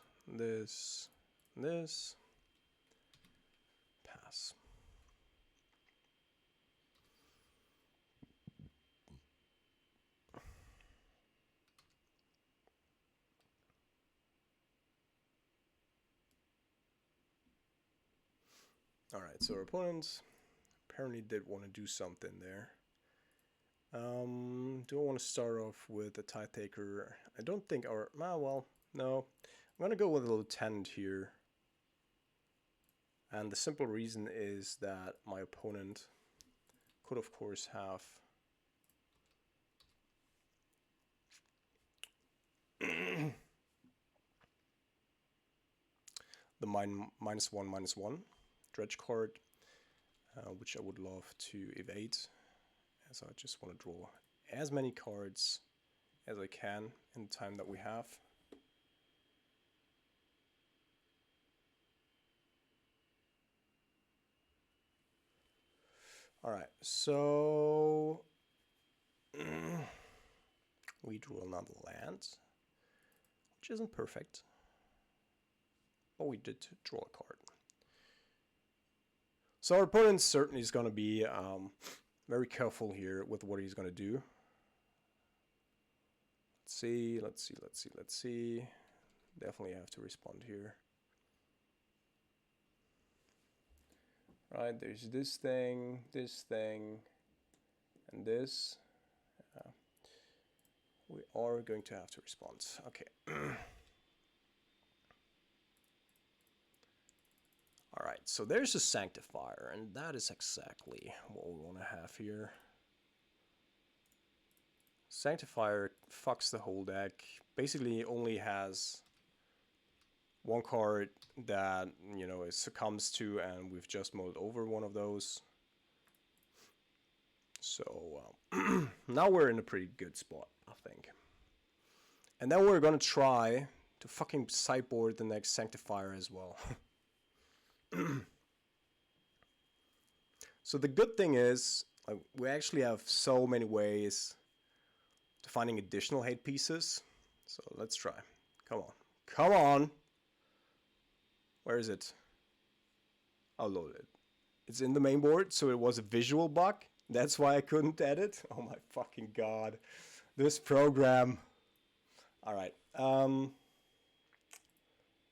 pass. Alright, so our opponents apparently did want to do something there. Do I want to start off with a Tide Taker? I don't think our... well, no. I'm going to go with a Lieutenant here. And the simple reason is that my opponent could, of course, have... the -1/-1 Dredge card, which I would love to evade, as I just want to draw as many cards as I can in the time that we have. Alright, so we drew another land, which isn't perfect, but we did draw a card. So our opponent certainly is going to be very careful here with what he's going to do. Let's see. Definitely have to respond here. Right, there's this thing, and this. We are going to have to respond. Okay. Alright, so there's a Sanctifier, and that is exactly what we want to have here. Sanctifier fucks the whole deck. Basically only has one card that, you know, it succumbs to, and we've just mulled over one of those. So now we're in a pretty good spot, I think. And then we're gonna try to fucking sideboard the next Sanctifier as well. So the good thing is, like, we actually have so many ways to finding additional hate pieces. So let's try. Come on. Come on! Where is it? I'll load it. It's in the main board, so it was a visual bug. That's why I couldn't edit. Oh my fucking god. This program. Alright.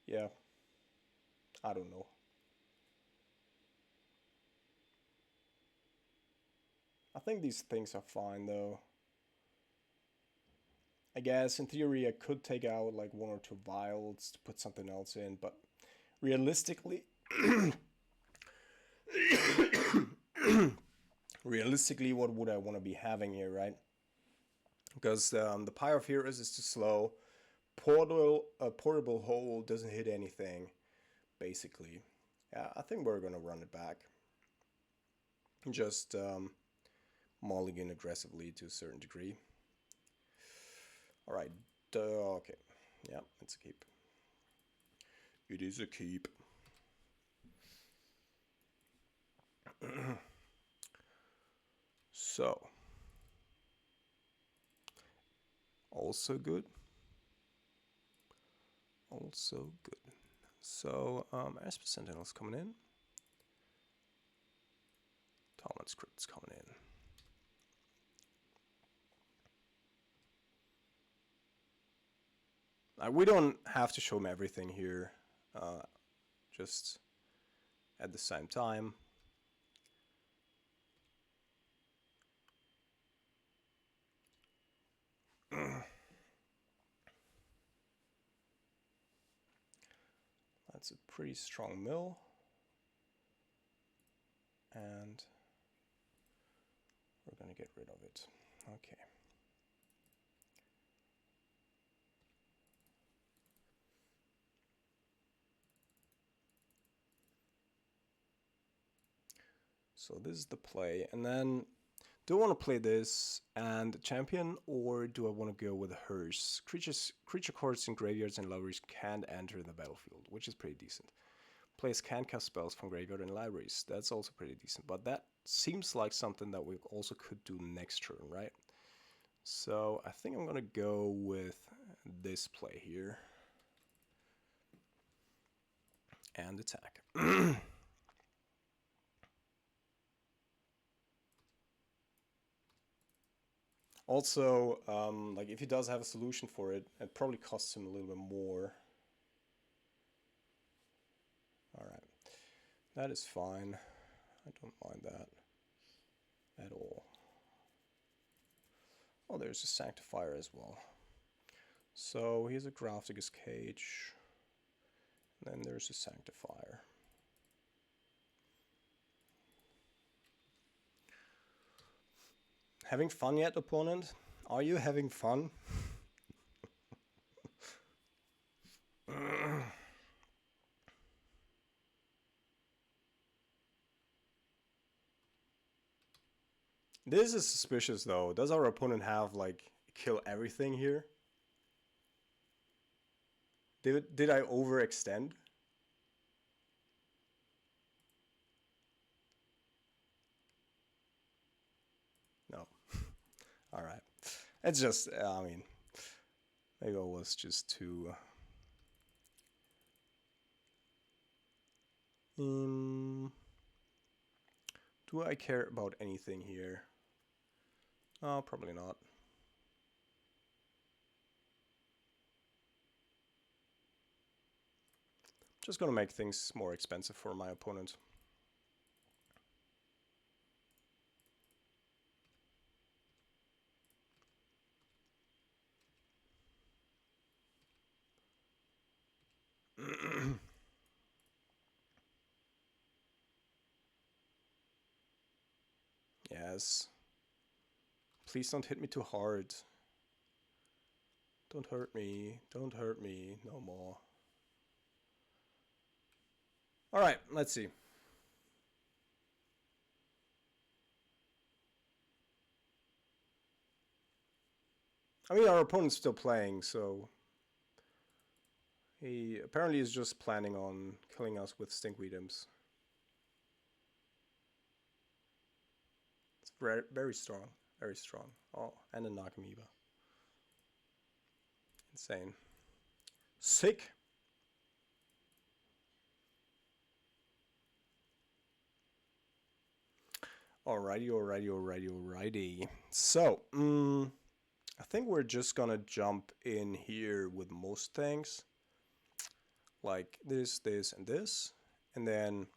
Yeah. I don't know. I think these things are fine though. I guess in theory I could take out like 1 or 2 vials to put something else in, but realistically realistically what would I want to be having here, right? Because the Pyre of Heroes is too slow. Portable hole doesn't hit anything, basically. Yeah, I think we're gonna run it back. Just mulligan aggressively to a certain degree. Alright, okay. Yeah, it's a keep. It is a keep. So. Also good. Also good. So, Asper Sentinel's coming in. Talent Script's coming in. We don't have to show him everything here, just at the same time. That's a pretty strong mill. And we're gonna get rid of it. Okay. So this is the play, and then do I want to play this and champion, or do I want to go with a hearse? Creature cards in graveyards and libraries can't enter the battlefield, which is pretty decent. Players can cast spells from graveyard and libraries. That's also pretty decent, but that seems like something that we also could do next turn, right? So I think I'm gonna go with this play here and attack. Also, like if he does have a solution for it, it probably costs him a little bit more. Alright, that is fine. I don't mind that at all. Oh, there's a Sanctifier as well. So here's a Grafdigger's Cage. And then there's a Sanctifier. Having fun yet, opponent? Are you having fun? This is suspicious though. Does our opponent have like kill everything here? Did I overextend? No. Alright. It's just, I mean, maybe I was just too... do I care about anything here? Oh, probably not. Just gonna make things more expensive for my opponent. Yes. Please don't hit me too hard. Don't hurt me. Don't hurt me. No more. Alright, let's see. I mean, our opponent's still playing, so... he apparently is just planning on killing us with Stinkweed Imps. It's very, very strong. Very strong. Oh, and a Nakamoeba. Insane. Sick! Alrighty. So, I think we're just gonna jump in here with most things. Like this, and this. And then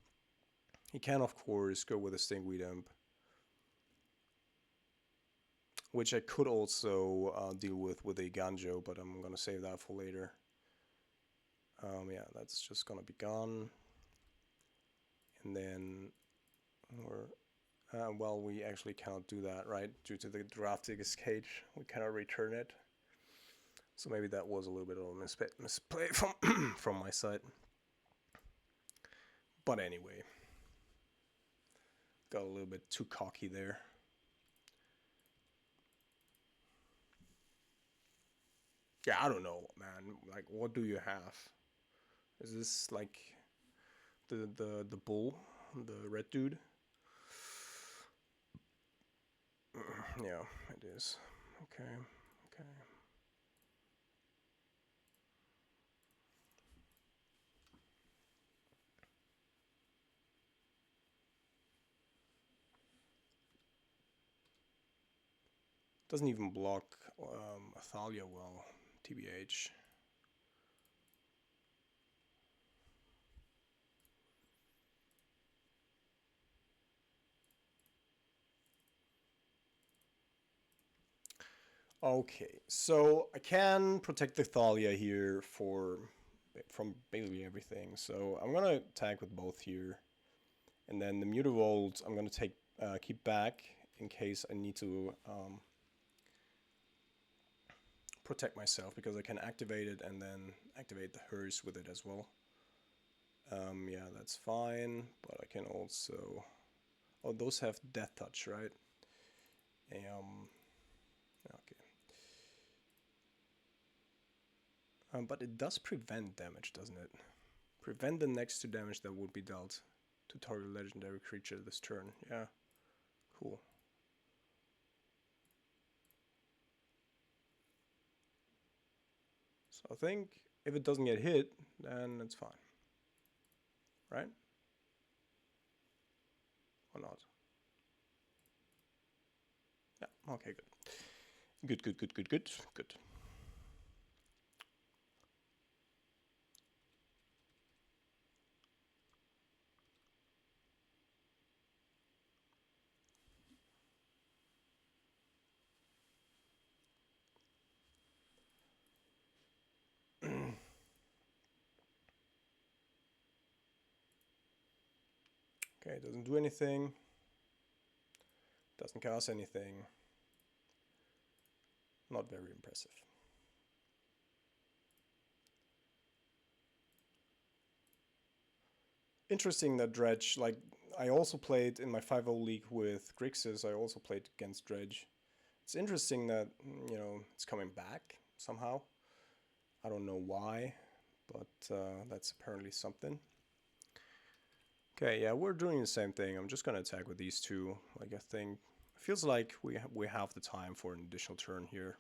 he can, of course, go with a Stingweed Imp. Which I could also deal with a Ganjo, but I'm gonna save that for later. Yeah, that's just gonna be gone. And then well, we actually cannot do that, right? Due to the drafting cage, we cannot return it. So maybe that was a little bit of a misplay from my side. But anyway, got a little bit too cocky there. Yeah, I don't know, man. Like, what do you have? Is this like the bull, the red dude? Yeah, it is. Okay. Doesn't even block Athalia well, TBH. Okay, so I can protect the Thalia here from basically everything. So I'm gonna attack with both here, and then the Mutavolt I'm gonna keep back in case I need to protect myself, because I can activate it and then activate the hers with it as well. Yeah, that's fine, but I can also... Oh, those have Death Touch, right? Okay. But it does prevent damage, doesn't it? Prevent the next 2 damage that would be dealt to target legendary creature this turn. Yeah, cool. So I think if it doesn't get hit, then it's fine. Right? Or not? Yeah, okay, good. Good. Okay, it doesn't do anything. Doesn't cast anything. Not very impressive. Interesting that Dredge, like, I also played in my 5-0 league with Grixis, I also played against Dredge. It's interesting that, you know, it's coming back somehow. I don't know why, but that's apparently something. Okay, yeah, we're doing the same thing. I'm just gonna attack with these two. Like, I think it feels like we have the time for an additional turn here.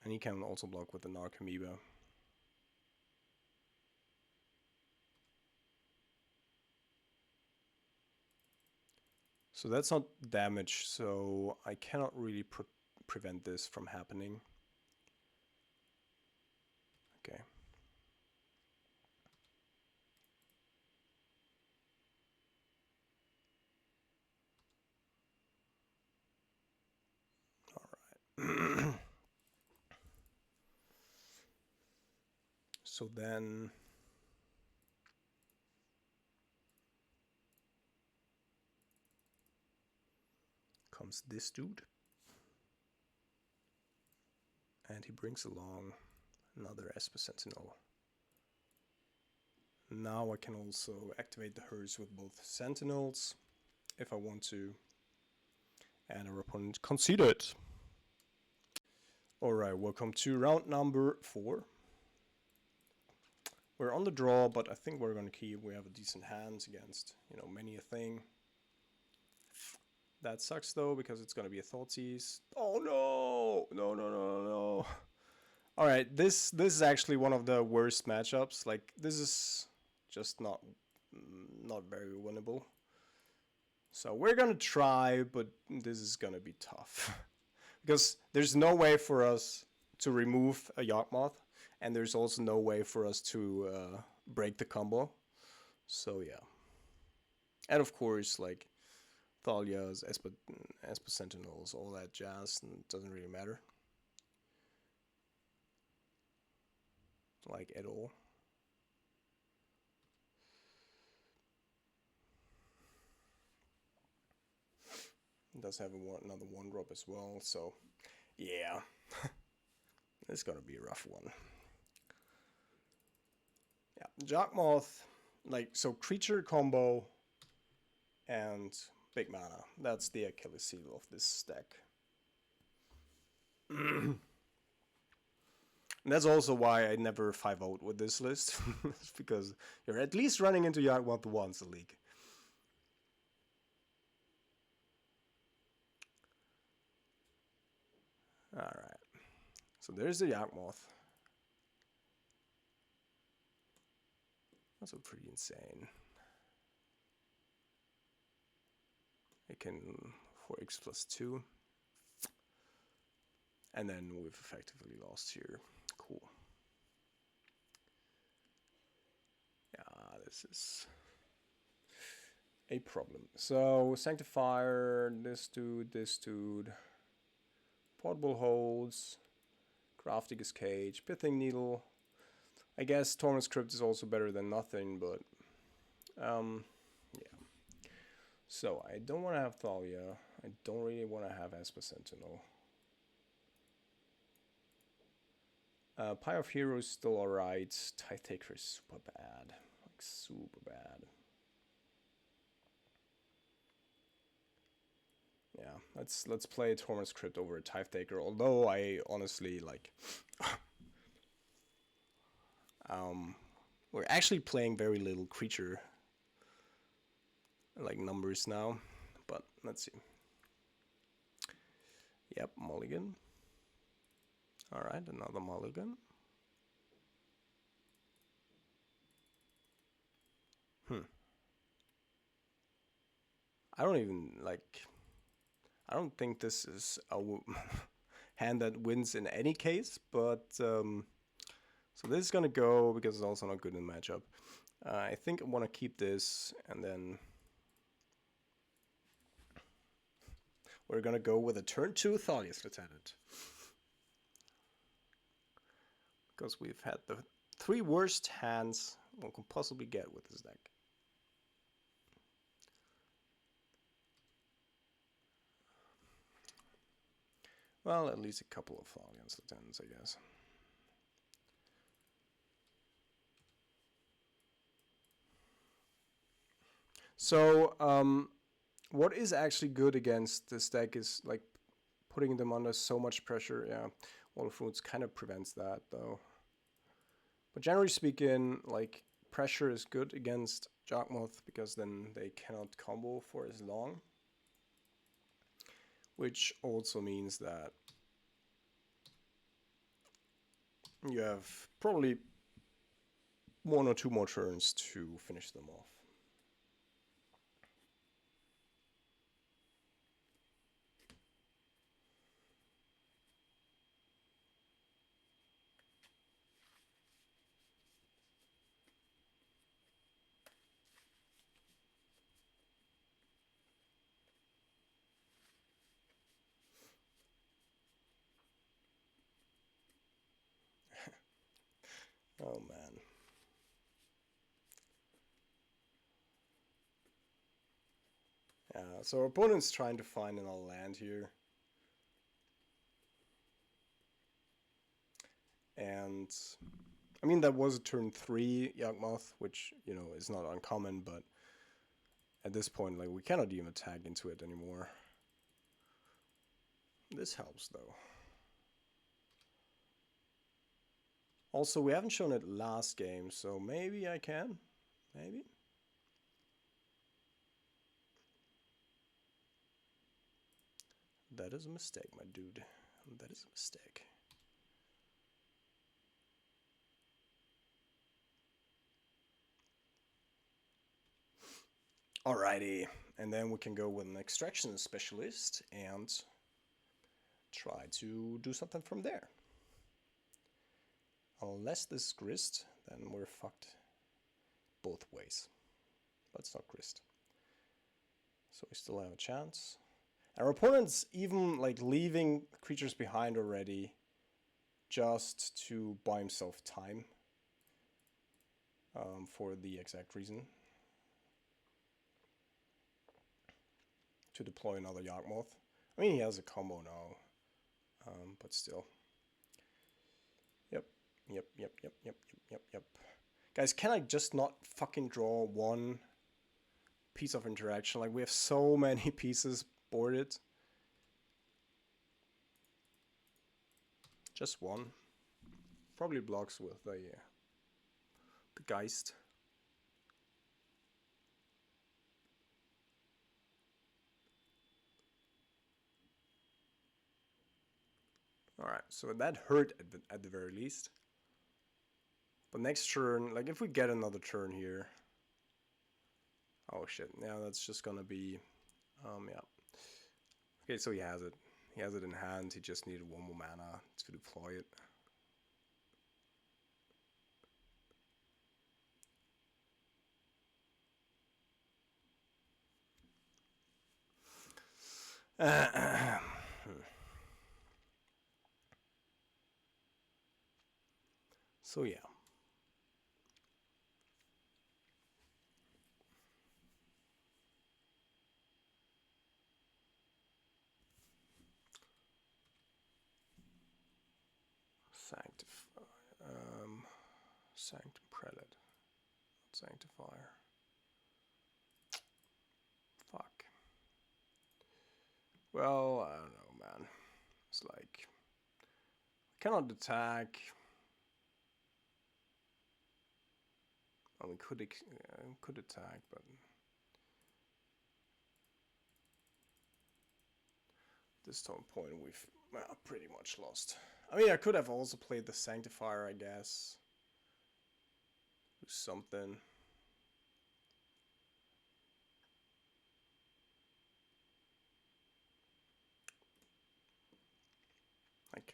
And he can also block with the Narcomoeba. So that's not damage, so I cannot really prevent this from happening. Okay. Alright. So then... comes this dude. And he brings along another Esper Sentinel. Now I can also activate the hers with both Sentinels, if I want to. And our opponent conceded. Alright, welcome to round number 4. We're on the draw, but I think we're going to keep. We have a decent hand against, you know, many a thing. That sucks though, because it's going to be a Thoughtseize. Oh no! No. Alright, this is actually one of the worst matchups. Like, this is just not very winnable. So we're gonna try, but this is gonna be tough. Because there's no way for us to remove a Yawgmoth, and there's also no way for us to break the combo. So yeah. And of course, like, Thalias, Esper Sentinels, all that jazz, and it doesn't really matter. Like, at all. It does have another 1-drop as well, so yeah. It's gonna be a rough one. Yeah, Yawgmoth, like, so creature combo and big mana. That's the Achilles heel of this deck. And that's also why I never 5-0'd with this list. Because you're at least running into Yawgmoth once a league. Alright. So there's the Yawgmoth. That's pretty insane. It can 4x plus 2. And then we've effectively lost here. Cool. Yeah, this is a problem. So, Sanctifier, this dude. Portable Holds, Craftigus Cage, Pithing Needle. I guess Torment Script is also better than nothing, but yeah. So I don't want to have Thalia. I don't really want to have Esper Sentinel. Pie of Heroes still alright. Tithe Taker is super bad. Like, super bad. Yeah, let's play Torment Script over a Tithe Taker, although I honestly, like, we're actually playing very little creature, like, numbers now, but let's see. Yep, mulligan. Alright, another mulligan. I don't even, like, I don't think this is a hand that wins in any case, but so this is gonna go because it's also not good in the matchup. I think I want to keep this, and then we're gonna go with a turn 2 Thalia's Lieutenant. Because we've had the 3 worst hands one can possibly get with this deck. Well, at least a couple of Thalia's Lieutenants, I guess. So, what is actually good against this deck is, like, putting them under so much pressure. Yeah, Wall of Roots kind of prevents that, though. But generally speaking, like, pressure is good against Yawgmoth because then they cannot combo for as long. Which also means that you have probably 1 or 2 more turns to finish them off. Oh man. Yeah, so our opponent's trying to find another land here. And I mean, that was a turn 3 Yawgmoth, which, you know, is not uncommon, but at this point, like, we cannot even tag into it anymore. This helps, though. Also, we haven't shown it last game, so maybe I can. Maybe. That is a mistake, my dude. That is a mistake. Alrighty. And then we can go with an extraction specialist and try to do something from there. Unless this is grist, then we're fucked both ways. But it's not grist. So we still have a chance. Our opponent's even like leaving creatures behind already just to buy himself time. For the exact reason. To deploy another Yawgmoth. I mean, he has a combo now. But still. Yep. Guys, can I just not fucking draw one piece of interaction? Like, we have so many pieces boarded. Just one. Probably blocks with the Geist. Alright, so that hurt at the very least. But next turn, like if we get another turn here. Oh shit, yeah, that's just gonna be, yeah. Okay, so he has it. He has it in hand, he just needed one more mana to deploy it. So yeah. Sanctum Prelate. Sanctifier. Fuck. Well, I don't know, man. It's like, I cannot attack. I mean, could attack, but this turn point we've pretty much lost. I mean, I could have also played the Sanctifier, I guess. Do something. Like,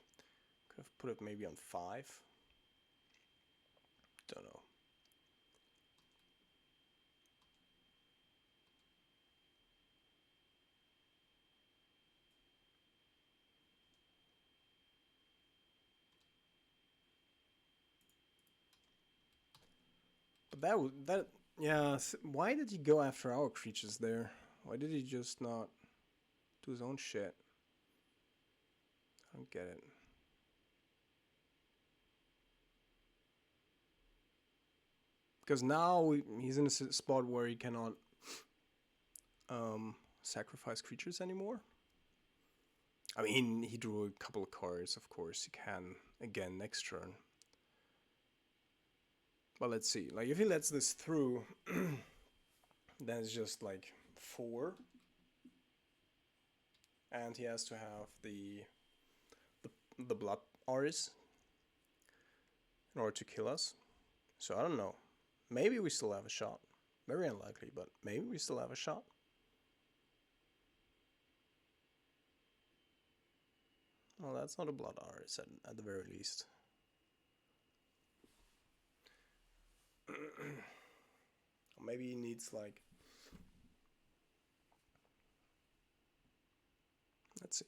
could have put it maybe on 5. Don't know. But yeah, why did he go after our creatures there? Why did he just not do his own shit? I don't get it. Because now he's in a spot where he cannot sacrifice creatures anymore. I mean, he drew a couple of cards, of course. He can again next turn. But let's see. Like, if he lets this through, then it's just like 4. And he has to have the blood Aris in order to kill us. So I don't know. Maybe we still have a shot. Very unlikely, but maybe we still have a shot. Well, that's not a blood Aris at the very least. Maybe he needs like... Let's see.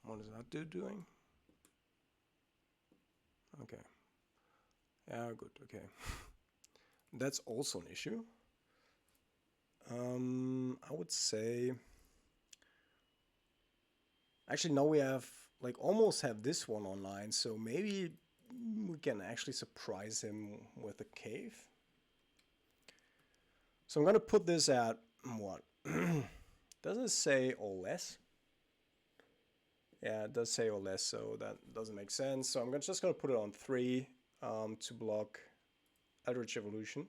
What is that dude doing? Okay. Yeah, good, okay. That's also an issue. I would say... Actually, now we have, like, almost have this one online, so maybe we can actually surprise him with a cave. So I'm gonna put this at, what? Does it say or less? Yeah, it does say or less, so that doesn't make sense. So I'm just gonna put it on 3 to block Dredge Evolution.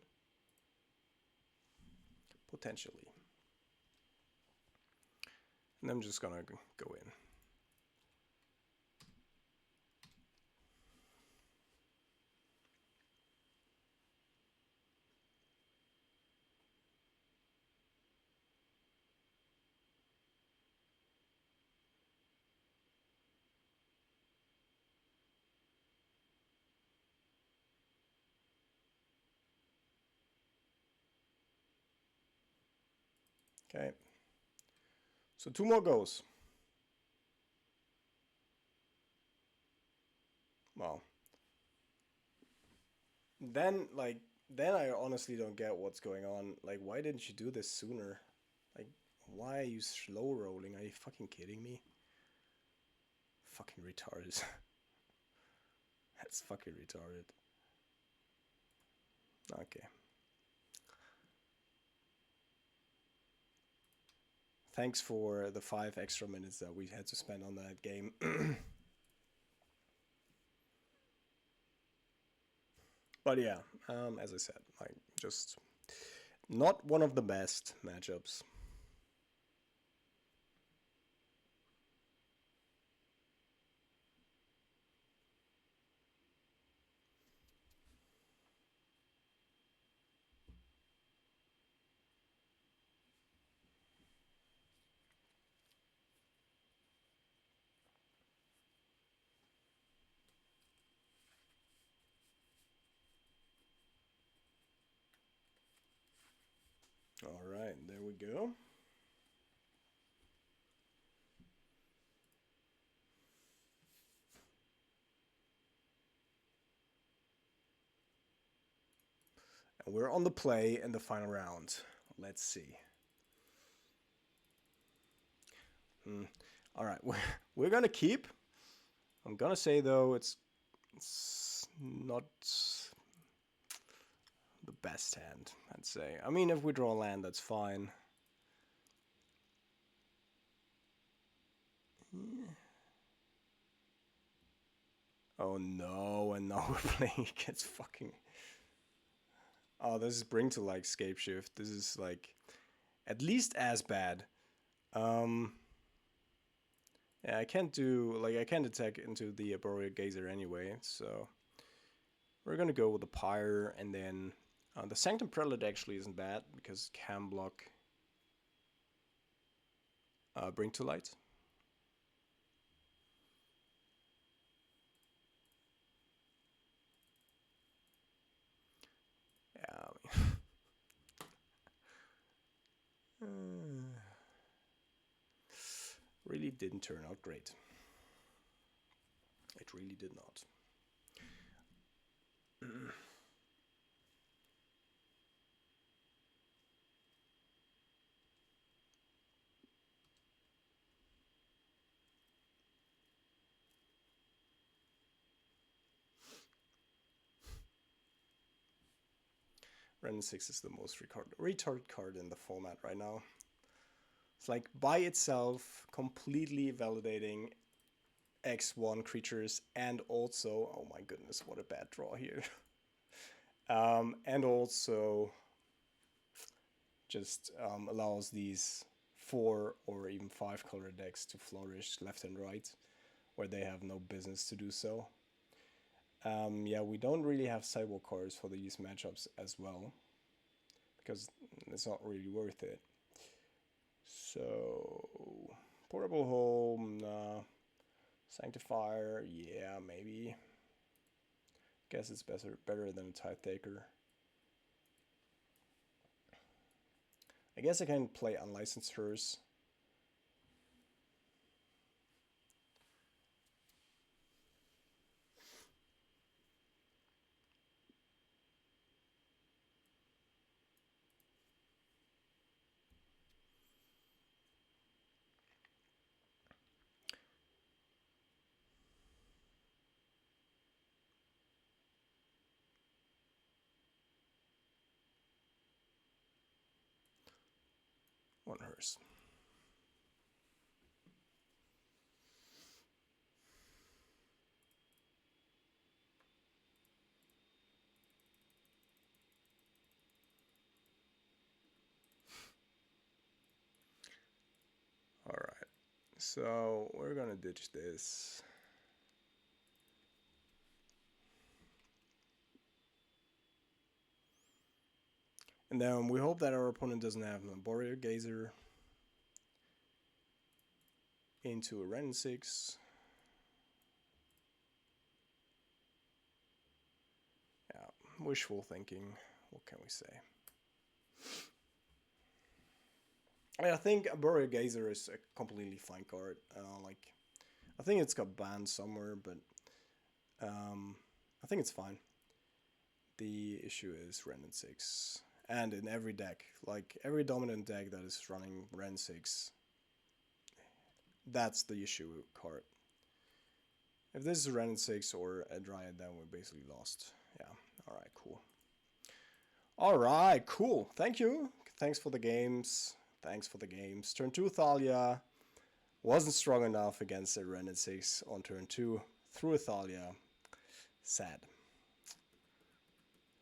Potentially. And I'm just gonna go in. Okay. So 2 more goes. Well. Then, like, then I honestly don't get what's going on. Like, why didn't you do this sooner? Like, why are you slow rolling? Are you fucking kidding me? Fucking retarded. That's fucking retarded. Okay. Thanks for the 5 extra minutes that we had to spend on that game. But yeah, as I said, like, just not one of the best matchups. All right, there we go. And we're on the play in the final round. Let's see. All right, we're gonna keep. I'm gonna say though, it's not the best hand, I'd say. I mean, if we draw land, that's fine. Yeah. Oh no, and now we're playing against fucking... Oh, this is bring to like Scapeshift. This is like at least as bad. Yeah, I can't do, like, I can't attack into the Boreal Gazer anyway, so we're gonna go with the Pyre, and then the Sanctum Prelate actually isn't bad because it can block Bring to Light. Yeah. Really didn't turn out great. It really did not. Ren 6 is the most retarded card in the format right now. It's like by itself completely validating X1 creatures, and also, oh my goodness, what a bad draw here. And also just allows these 4 or even 5 color decks to flourish left and right, where they have no business to do so. Yeah, we don't really have sidewalk cards for these matchups as well, because it's not really worth it. So, Portable Home, nah. Sanctifier, yeah, maybe. Guess it's better than a Tithe Taker. I guess I can play Unlicensed Hearse. One Hearse. Alright, so we're gonna ditch this. And then we hope that our opponent doesn't have a Boreal Gazer into a Ren 6. Yeah, wishful thinking, what can we say? I think a Burial Gazer is a completely fine card. Like, I think it's got banned somewhere, but I think it's fine. The issue is Ren and 6. And in every deck, like every dominant deck that is running Ren 6, that's the issue card. If this is Ren and 6 or a Dryad, then we're basically lost. Yeah, alright, cool. Alright, cool. Thank you. Thanks for the games. Thanks for the games. Turn 2 Thalia. Wasn't strong enough against a Ren and 6 on turn 2. Through a Thalia. Sad.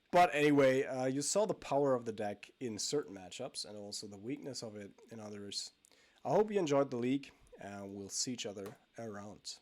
But anyway, you saw the power of the deck in certain matchups and also the weakness of it in others. I hope you enjoyed the league, and we'll see each other around.